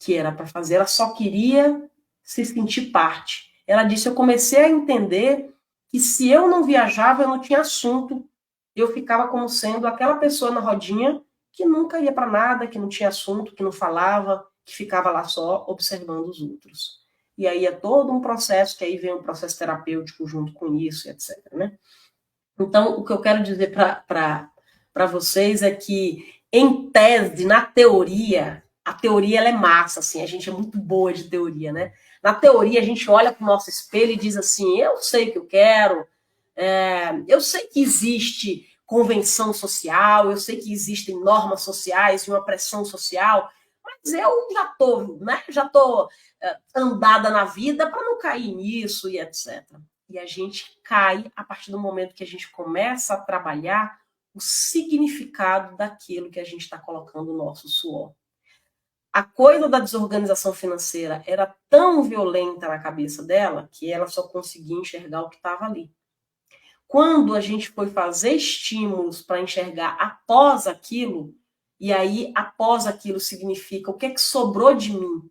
que era para fazer. Ela só queria se sentir parte. Ela disse, eu comecei a entender que se eu não viajava, eu não tinha assunto. Eu ficava como sendo aquela pessoa na rodinha que nunca ia para nada, que não tinha assunto, que não falava, que ficava lá só observando os outros. E aí é todo um processo, que aí vem um processo terapêutico junto com isso, etc. Né? Então, o que eu quero dizer para vocês é que, em tese, na teoria, a teoria ela é massa, assim, a gente é muito boa de teoria, né? Na teoria, a gente olha para o nosso espelho e diz assim, eu sei o que eu quero, eu sei que existe convenção social, eu sei que existem normas sociais e uma pressão social, mas eu já estou, né? Já estou andada na vida para não cair nisso e etc. E a gente cai a partir do momento que a gente começa a trabalhar o significado daquilo que a gente está colocando no nosso suor. A coisa da desorganização financeira era tão violenta na cabeça dela que ela só conseguia enxergar o que estava ali. Quando a gente foi fazer estímulos para enxergar após aquilo, e aí após aquilo significa o que é que sobrou de mim.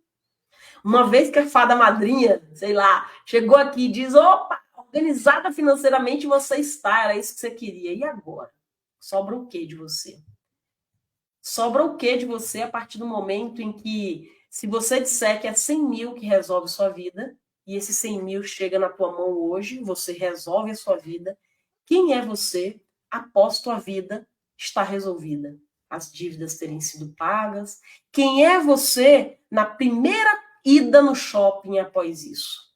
Uma vez que a fada madrinha, sei lá, chegou aqui e diz, opa, organizada financeiramente você está, era isso que você queria. E agora? Sobra o que de você? Sobra o que de você a partir do momento em que, se você disser que é 100 mil que resolve sua vida, e esse 100 mil chega na tua mão hoje, você resolve a sua vida, quem é você após tua vida estar resolvida? As dívidas terem sido pagas? Quem é você na primeira ida no shopping após isso?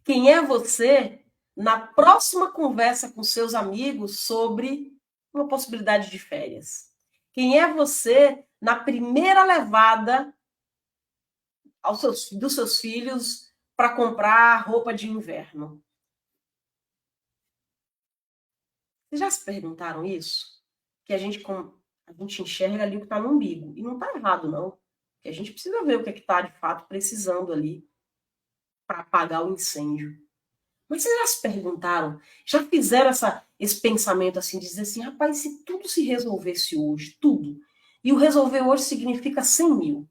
Quem é você na próxima conversa com seus amigos sobre uma possibilidade de férias? Quem é você na primeira levada dos seus filhos para comprar roupa de inverno? Vocês já se perguntaram isso? Que a gente enxerga ali o que está no umbigo. E não está errado, não. Porque a gente precisa ver o que está, de fato, precisando ali para apagar o incêndio. Mas vocês já se perguntaram, já fizeram esse pensamento assim, de dizer assim, rapaz, se tudo se resolvesse hoje, tudo, e o resolver hoje significa 100 mil.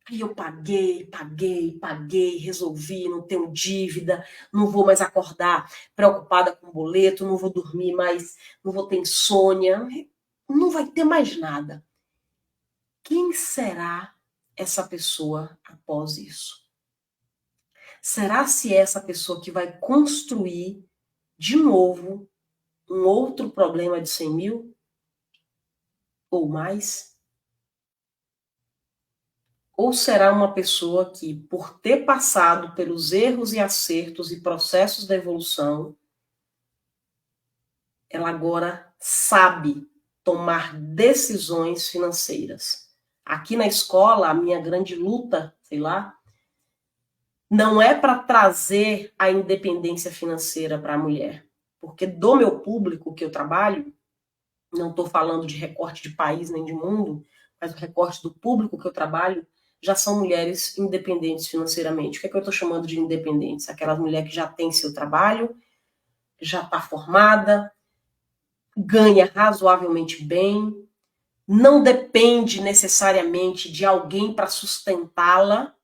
Aí eu paguei, resolvi, não tenho dívida, não vou mais acordar preocupada com boleto, não vou dormir mais, não vou ter insônia, não vai ter mais nada. Quem será essa pessoa após isso? Será se é essa pessoa que vai construir de novo um outro problema de 100 mil? Ou mais? Ou será uma pessoa que, por ter passado pelos erros e acertos e processos da evolução, ela agora sabe tomar decisões financeiras? Aqui na escola, a minha grande luta, sei lá, não é para trazer a independência financeira para a mulher. Porque do meu público que eu trabalho, não estou falando de recorte de país nem de mundo, mas o recorte do público que eu trabalho, já são mulheres independentes financeiramente. O que é que eu estou chamando de independentes? Aquelas mulheres que já têm seu trabalho, já está formada, ganha razoavelmente bem, não depende necessariamente de alguém para sustentá-la.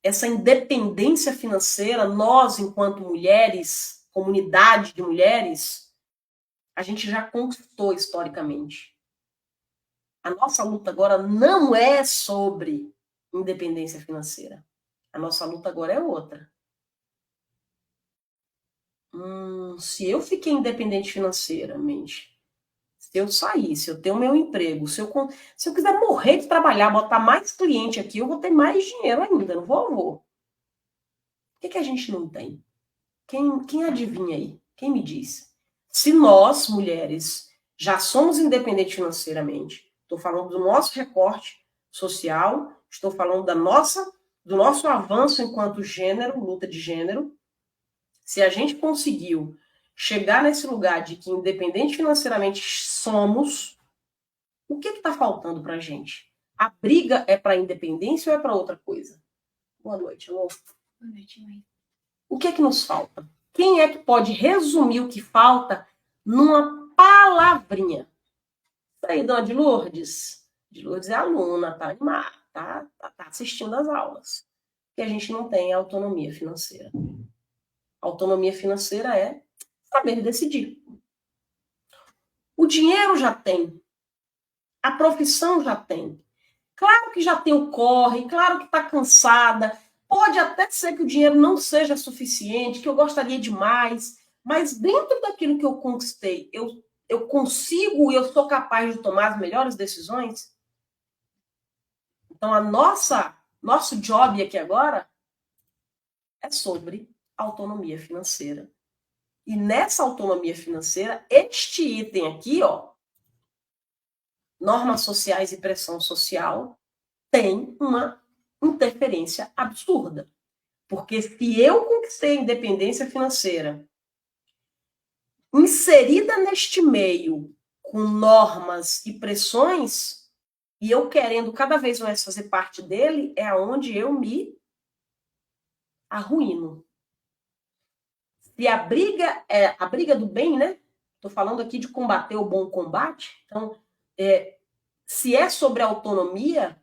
Essa independência financeira, nós, enquanto mulheres, comunidade de mulheres, a gente já conquistou historicamente. A nossa luta agora não é sobre independência financeira. A nossa luta agora é outra. Se eu fiquei independente financeiramente, se eu sair, se eu ter o meu emprego, se eu quiser morrer de trabalhar, botar mais cliente aqui, eu vou ter mais dinheiro ainda, não vou. O que a gente não tem? Quem adivinha aí? Quem me diz? Se nós, mulheres, já somos independentes financeiramente, estou falando do nosso recorte social, estou falando do nosso avanço enquanto gênero, luta de gênero. Se a gente conseguiu chegar nesse lugar de que independente financeiramente somos, o que está faltando para a gente? A briga é para a independência ou é para outra coisa? Boa noite, amor. Boa noite, mãe. O que é que nos falta? Quem é que pode resumir o que falta numa palavrinha? Isso aí, dona de Lourdes. De Lourdes é aluna, tá animada, tá assistindo às aulas. E a gente não tem autonomia financeira. Autonomia financeira é saber decidir. O dinheiro já tem. A profissão já tem. Claro que já tem o corre, claro que está cansada. Pode até ser que o dinheiro não seja suficiente, que eu gostaria de mais, mas dentro daquilo que eu conquistei, eu consigo e eu sou capaz de tomar as melhores decisões? Então, nosso job aqui agora é sobre autonomia financeira. E nessa autonomia financeira, este item aqui, ó, normas sociais e pressão social, tem uma interferência absurda. Porque se eu conquistei a independência financeira, inserida neste meio, com normas e pressões, e eu querendo cada vez mais fazer parte dele, é aonde eu me arruíno. Se a briga é a briga do bem, né? Estou falando aqui de combater o bom combate. Então, se é sobre autonomia,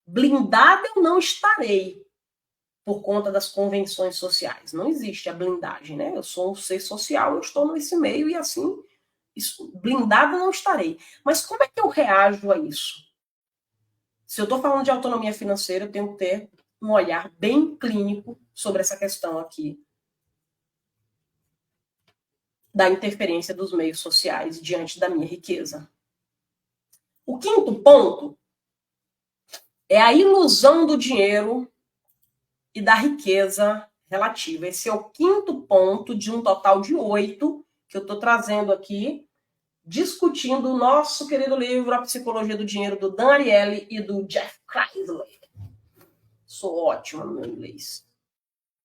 blindada eu não estarei por conta das convenções sociais. Não existe a blindagem, né? Eu sou um ser social, eu estou nesse meio e assim, blindada não estarei. Mas como é que eu reajo a isso? Se eu estou falando de autonomia financeira, eu tenho que ter um olhar bem clínico sobre essa questão aqui da interferência dos meios sociais diante da minha riqueza. O quinto ponto é a ilusão do dinheiro e da riqueza relativa. Esse é o quinto ponto de um total de 8 que eu estou trazendo aqui, discutindo o nosso querido livro A Psicologia do Dinheiro, do Dan Ariely e do Jeff Kreisler. Sou ótima no meu inglês.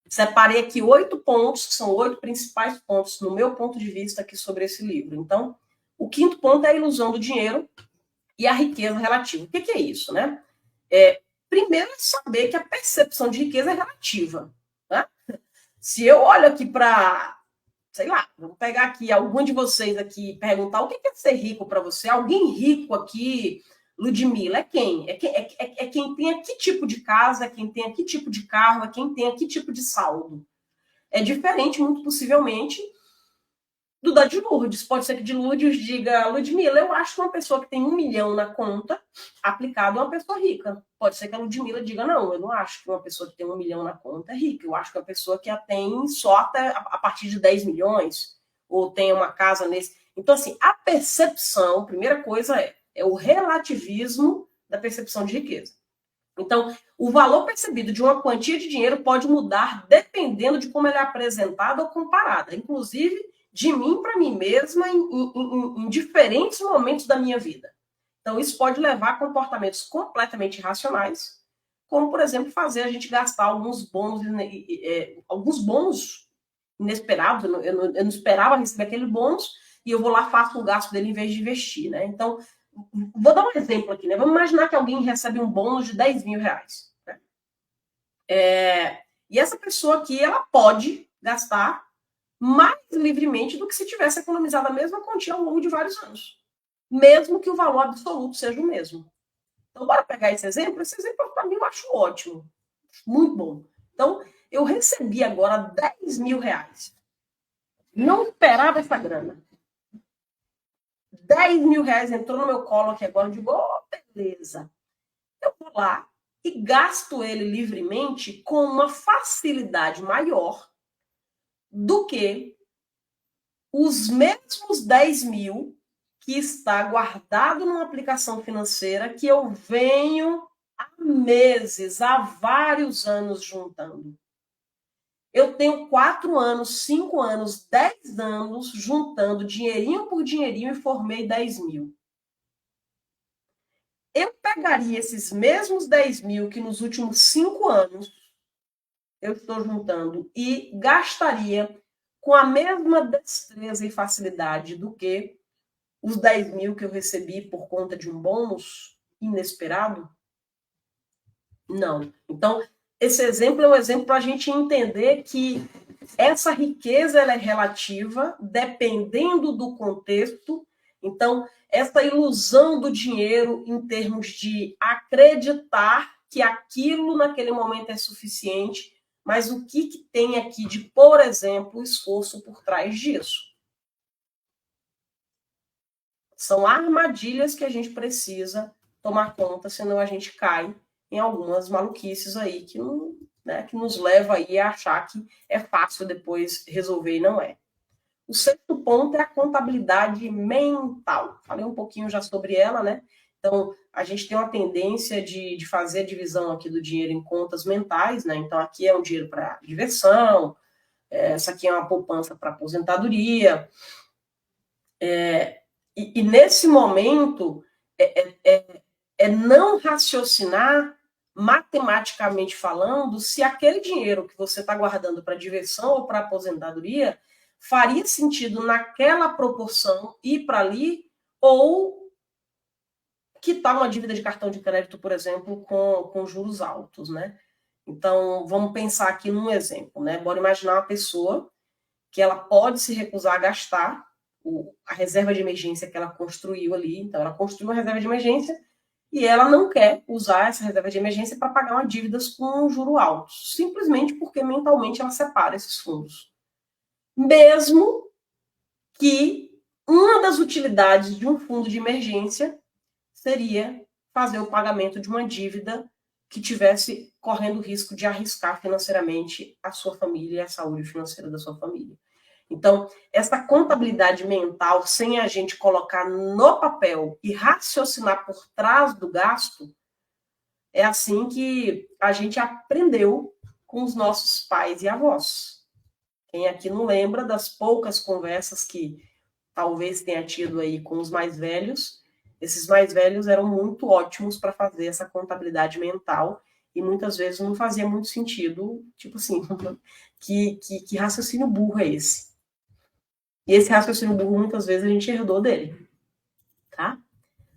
Separei aqui 8 pontos, que são 8 principais pontos, no meu ponto de vista, aqui sobre esse livro. Então, o quinto ponto é a ilusão do dinheiro e a riqueza relativa. O que é isso, né? Primeiro é saber que a percepção de riqueza é relativa. Né? Se eu olho aqui para, sei lá, vou pegar aqui algum de vocês aqui e perguntar o que é ser rico para você. Alguém rico aqui, Ludmila, é quem? É quem tem que tipo de casa, é quem tem que tipo de carro, é quem tem que tipo de saldo. É diferente, muito possivelmente, do da de Lourdes. Pode ser que de Lourdes diga, Ludmila, eu acho que uma pessoa que tem 1 milhão na conta aplicado é uma pessoa rica. Pode ser que a Ludmila diga, não, eu não acho que uma pessoa que tem 1 milhão na conta é rica. Eu acho que uma pessoa que a tem só até a partir de 10 milhões, ou tem uma casa nesse. Então, assim, a percepção, primeira coisa é o relativismo da percepção de riqueza. Então, o valor percebido de uma quantia de dinheiro pode mudar dependendo de como ele é apresentado ou comparado. Inclusive, de mim para mim mesma em diferentes momentos da minha vida. Então, isso pode levar a comportamentos completamente irracionais, como, por exemplo, fazer a gente gastar alguns bônus inesperados. Eu não esperava receber aquele bônus e eu vou lá, faço o gasto dele em vez de investir. Né? Então, vou dar um exemplo aqui. Né? Vamos imaginar que alguém recebe um bônus de 10 mil reais. Né? E essa pessoa aqui, ela pode gastar mais livremente do que se tivesse economizado a mesma quantia ao longo de vários anos, mesmo que o valor absoluto seja o mesmo. Então, bora pegar esse exemplo? Esse exemplo, para mim, eu acho ótimo, muito bom. Então, eu recebi agora 10 mil reais. Não esperava essa grana. 10 mil reais entrou no meu colo aqui agora, eu digo, beleza. Eu vou lá e gasto ele livremente com uma facilidade maior do que os mesmos 10 mil que está guardado numa aplicação financeira que eu venho há meses, há vários anos juntando. Eu tenho 4 anos, 5 anos, 10 anos juntando dinheirinho por dinheirinho e formei 10 mil. Eu pegaria esses mesmos 10 mil que nos últimos 5 anos eu estou juntando e gastaria com a mesma destreza e facilidade do que os 10 mil que eu recebi por conta de um bônus inesperado? Não. Então, esse exemplo é um exemplo para a gente entender que essa riqueza ela é relativa, dependendo do contexto. Então, essa ilusão do dinheiro em termos de acreditar que aquilo naquele momento é suficiente, mas o que tem aqui de, por exemplo, esforço por trás disso? São armadilhas que a gente precisa tomar conta, senão a gente cai em algumas maluquices aí que, não, né, que nos leva aí a achar que é fácil depois resolver e não é. O sexto ponto é a contabilidade mental. Falei um pouquinho já sobre ela, né? Então, a gente tem uma tendência de fazer a divisão aqui do dinheiro em contas mentais, né? Então, aqui é um dinheiro para diversão, essa aqui é uma poupança para aposentadoria. E nesse momento, é não raciocinar, matematicamente falando, se aquele dinheiro que você está guardando para diversão ou para aposentadoria faria sentido naquela proporção ir para ali, ou quitar uma dívida de cartão de crédito, por exemplo, com juros altos, né? Então, vamos pensar aqui num exemplo, né? Bora imaginar uma pessoa que ela pode se recusar a gastar a reserva de emergência que ela construiu ali. Então, ela construiu uma reserva de emergência e ela não quer usar essa reserva de emergência para pagar uma dívidas com juro alto, simplesmente porque mentalmente ela separa esses fundos. Mesmo que uma das utilidades de um fundo de emergência seria fazer o pagamento de uma dívida que tivesse correndo risco de arriscar financeiramente a sua família e a saúde financeira da sua família. Então, essa contabilidade mental, sem a gente colocar no papel e raciocinar por trás do gasto, é assim que a gente aprendeu com os nossos pais e avós. Quem aqui não lembra das poucas conversas que talvez tenha tido aí com os mais velhos, esses mais velhos eram muito ótimos para fazer essa contabilidade mental e muitas vezes não fazia muito sentido, tipo assim, que raciocínio burro é esse? E esse raciocínio burro, muitas vezes, a gente herdou dele. Tá?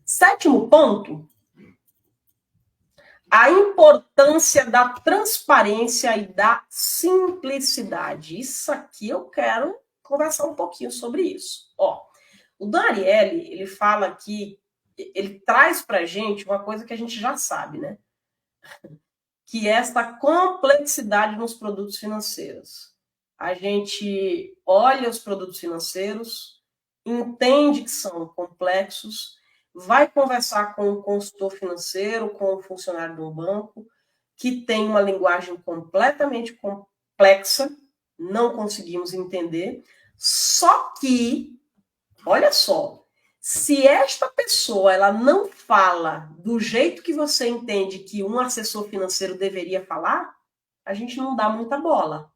7º ponto, a importância da transparência e da simplicidade. Isso aqui eu quero conversar um pouquinho sobre isso. Ó, o Dan Ariely, ele fala aqui, ele traz para a gente uma coisa que a gente já sabe, né? Que é essa complexidade nos produtos financeiros. A gente olha os produtos financeiros, entende que são complexos, vai conversar com um consultor financeiro, com um funcionário de um banco, que tem uma linguagem completamente complexa, não conseguimos entender, só que, olha só, se esta pessoa ela não fala do jeito que você entende que um assessor financeiro deveria falar, a gente não dá muita bola.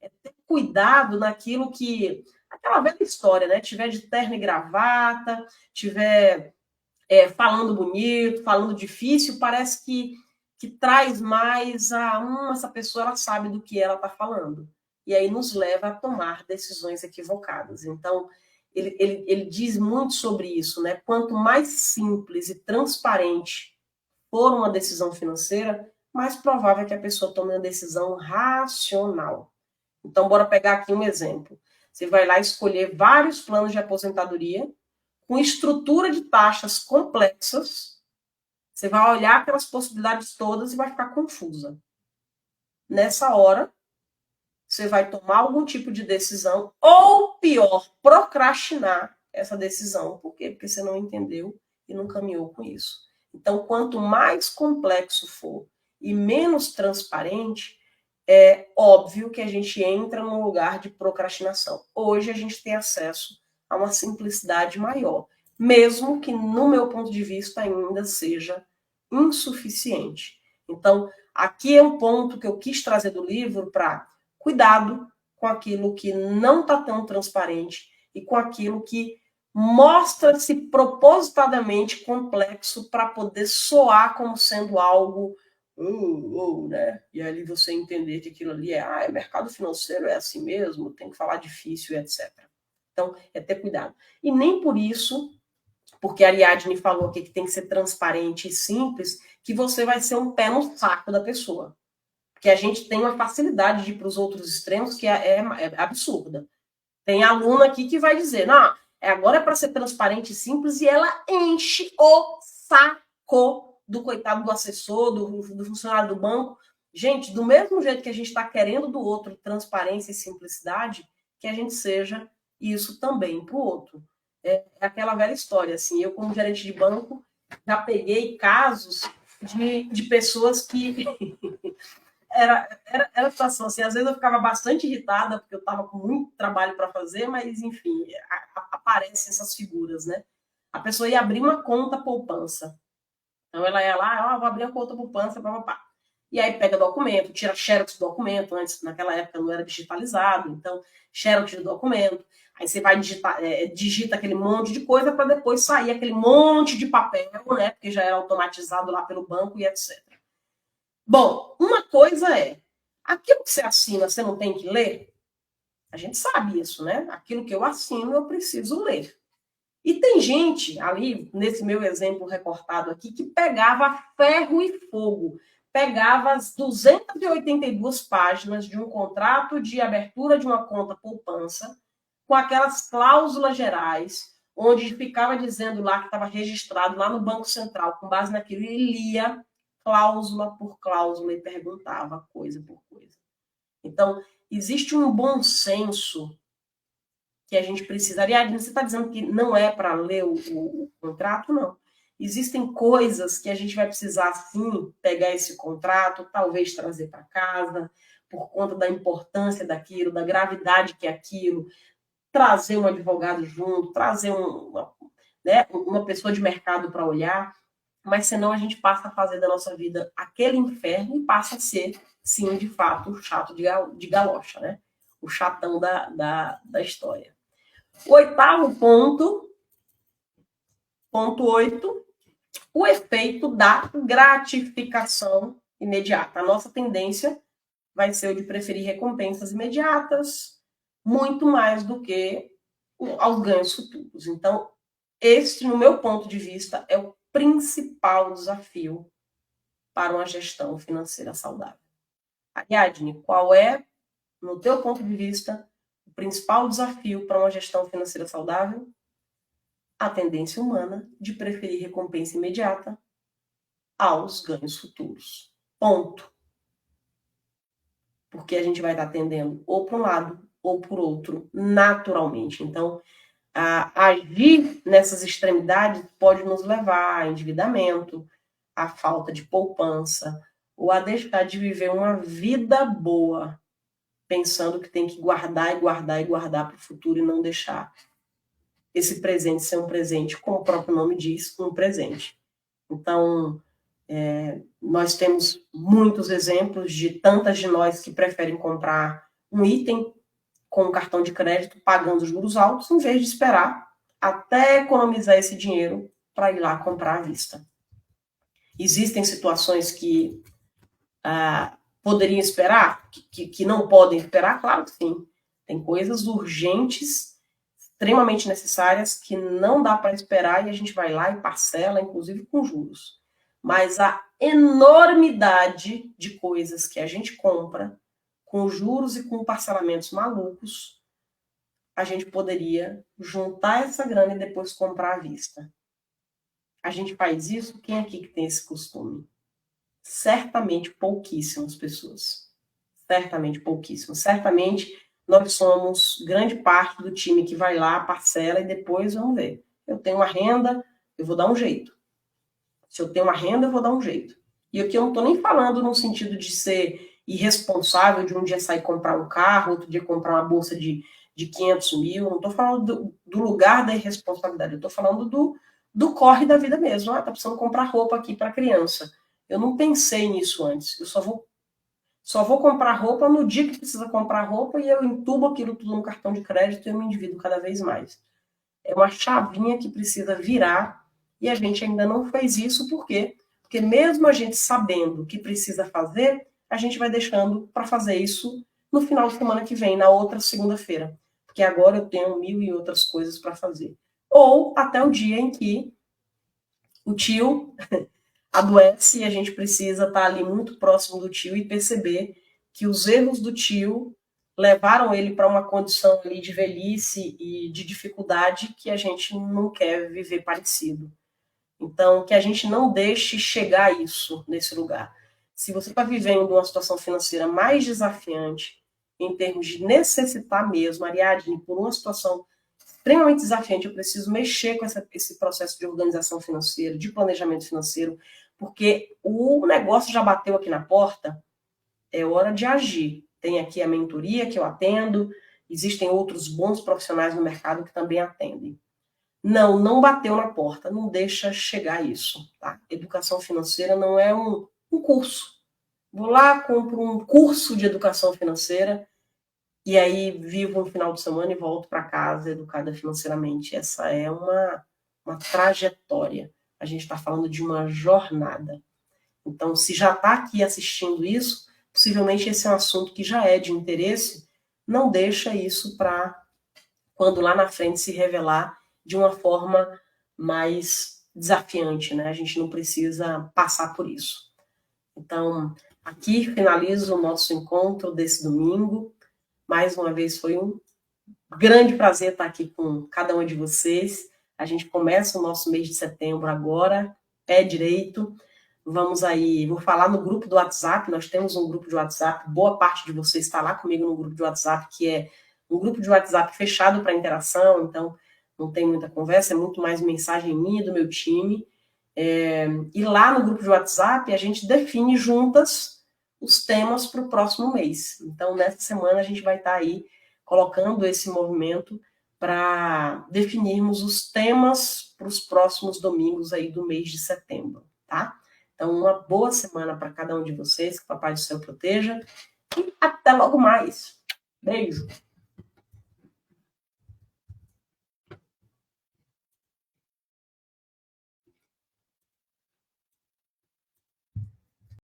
É ter cuidado naquilo que... Aquela velha história, né? Tiver de terno e gravata, tiver falando bonito, falando difícil, parece que traz mais essa pessoa ela sabe do que ela está falando. E aí nos leva a tomar decisões equivocadas. Então, ele diz muito sobre isso, né? Quanto mais simples e transparente for uma decisão financeira, mais provável é que a pessoa tome uma decisão racional. Então, bora pegar aqui um exemplo. Você vai lá escolher vários planos de aposentadoria com estrutura de taxas complexas. Você vai olhar aquelas possibilidades todas e vai ficar confusa. Nessa hora, você vai tomar algum tipo de decisão, ou pior, procrastinar essa decisão. Por quê? Porque você não entendeu e não caminhou com isso. Então, quanto mais complexo for e menos transparente, é óbvio que a gente entra num lugar de procrastinação. Hoje a gente tem acesso a uma simplicidade maior, mesmo que, no meu ponto de vista, ainda seja insuficiente. Então, aqui é um ponto que eu quis trazer do livro para cuidado com aquilo que não está tão transparente e com aquilo que mostra-se propositadamente complexo para poder soar como sendo algo, né? E ali você entender que aquilo ali é mercado financeiro, é assim mesmo, tem que falar difícil, etc. Então, é ter cuidado. E nem por isso, porque a Ariadne falou aqui que tem que ser transparente e simples, que você vai ser um pé no saco da pessoa. Porque a gente tem uma facilidade de ir para os outros extremos que é absurda. Tem aluno aqui que vai dizer, não, agora é para ser transparente e simples, e ela enche o saco do coitado do assessor, do funcionário do banco. Gente, do mesmo jeito que a gente está querendo do outro transparência e simplicidade, que a gente seja isso também para o outro. É aquela velha história, assim, eu como gerente de banco já peguei casos de pessoas que... Era a situação assim, às vezes eu ficava bastante irritada, porque eu estava com muito trabalho para fazer, mas, enfim, aparecem essas figuras, né? A pessoa ia abrir uma conta poupança. Então, ela ia lá, vou abrir a conta poupança, papapá. e aí pega documento, tira xerox do documento, antes, naquela época não era digitalizado, então xerox do documento, aí você vai digitar, digita aquele monte de coisa para depois sair aquele monte de papel, né, porque já era automatizado lá pelo banco e etc. Bom, uma coisa é, aquilo que você assina, você não tem que ler? A gente sabe isso, né? Aquilo que eu assino, eu preciso ler. E tem gente ali, nesse meu exemplo recortado aqui, que pegava ferro e fogo, pegava as 282 páginas de um contrato de abertura de uma conta poupança, com aquelas cláusulas gerais, onde ficava dizendo lá que estava registrado lá no Banco Central, com base naquilo, e lia cláusula por cláusula e perguntava coisa por coisa. Então, existe um bom senso que a gente precisaria. Você está dizendo que não é para ler o contrato? Não. Existem coisas que a gente vai precisar, sim, pegar esse contrato, talvez trazer para casa, por conta da importância daquilo, da gravidade que é aquilo, trazer um advogado junto, trazer uma pessoa de mercado para olhar, mas senão a gente passa a fazer da nossa vida aquele inferno e passa a ser, sim, de fato, o chato de galocha, né? O chatão da história. O oitavo ponto, ponto 8, o efeito da gratificação imediata. A nossa tendência vai ser o de preferir recompensas imediatas, muito mais do que aos ganhos futuros. Então, este, no meu ponto de vista, é o principal desafio para uma gestão financeira saudável. Ariadne, qual é, no teu ponto de vista, o principal desafio para uma gestão financeira saudável? A tendência humana de preferir recompensa imediata aos ganhos futuros. Ponto. Porque a gente vai estar tendendo ou para um lado ou para o outro, naturalmente. Então, agir nessas extremidades pode nos levar a endividamento, a falta de poupança, ou a deixar de viver uma vida boa, pensando que tem que guardar e guardar e guardar para o futuro e não deixar esse presente ser um presente, como o próprio nome diz, um presente. Então, nós temos muitos exemplos de tantas de nós que preferem comprar um item com um cartão de crédito pagando juros altos, em vez de esperar até economizar esse dinheiro para ir lá comprar à vista. Existem situações que poderiam esperar, que não podem esperar? Claro que sim. Tem coisas urgentes, extremamente necessárias, que não dá para esperar e a gente vai lá e parcela, inclusive com juros. Mas a enormidade de coisas que a gente compra, com juros e com parcelamentos malucos, a gente poderia juntar essa grana e depois comprar à vista. A gente faz isso? Quem aqui que tem esse costume? Certamente pouquíssimas pessoas. Certamente pouquíssimas. Certamente nós somos grande parte do time que vai lá, parcela e depois vamos ver. Eu tenho uma renda, eu vou dar um jeito. Se eu tenho uma renda, eu vou dar um jeito. E aqui eu não estou nem falando no sentido de ser irresponsável, de um dia sair comprar um carro, outro dia comprar uma bolsa de 500 mil. Não estou falando do lugar da irresponsabilidade, eu estou falando do corre da vida mesmo. Tá precisando comprar roupa aqui para criança. Eu não pensei nisso antes. Eu só vou comprar roupa no dia que precisa comprar roupa e eu entubo aquilo tudo no cartão de crédito e eu me endivido cada vez mais. É uma chavinha que precisa virar e a gente ainda não fez isso. Por quê? Porque mesmo a gente sabendo o que precisa fazer, a gente vai deixando para fazer isso no final de semana que vem, na outra segunda-feira. Porque agora eu tenho 1000 e outras coisas para fazer. Ou até o dia em que o tio adoece e a gente precisa estar ali muito próximo do tio e perceber que os erros do tio levaram ele para uma condição ali de velhice e de dificuldade que a gente não quer viver parecido. Então, que a gente não deixe chegar a isso nesse lugar. Se você está vivendo uma situação financeira mais desafiante, em termos de necessitar mesmo, Ariadne, por uma situação extremamente desafiante, eu preciso mexer com esse processo de organização financeira, de planejamento financeiro, porque o negócio já bateu aqui na porta, é hora de agir. Tem aqui a mentoria que eu atendo, existem outros bons profissionais no mercado que também atendem. Não bateu na porta, não deixa chegar isso. Tá? Educação financeira não é um curso. Vou lá, compro um curso de educação financeira e aí vivo um final de semana e volto para casa educada financeiramente. Essa é uma trajetória. A gente está falando de uma jornada. Então, se já está aqui assistindo isso, possivelmente esse é um assunto que já é de interesse. Não deixa isso para quando lá na frente se revelar de uma forma mais desafiante, né? A gente não precisa passar por isso. Então, aqui finalizo o nosso encontro desse domingo. Mais uma vez foi um grande prazer estar aqui com cada um de vocês. A gente começa o nosso mês de setembro agora, pé direito. Vamos aí, vou falar no grupo do WhatsApp, nós temos um grupo de WhatsApp, boa parte de vocês está lá comigo no grupo de WhatsApp, que é um grupo de WhatsApp fechado para interação, então não tem muita conversa, é muito mais mensagem minha, do meu time. E lá no grupo de WhatsApp a gente define juntas os temas para o próximo mês. Então, nessa semana a gente vai estar aí colocando esse movimento para definirmos os temas para os próximos domingos aí do mês de setembro, tá? Então, uma boa semana para cada um de vocês, que o Papai do Céu proteja, e até logo mais. Beijo!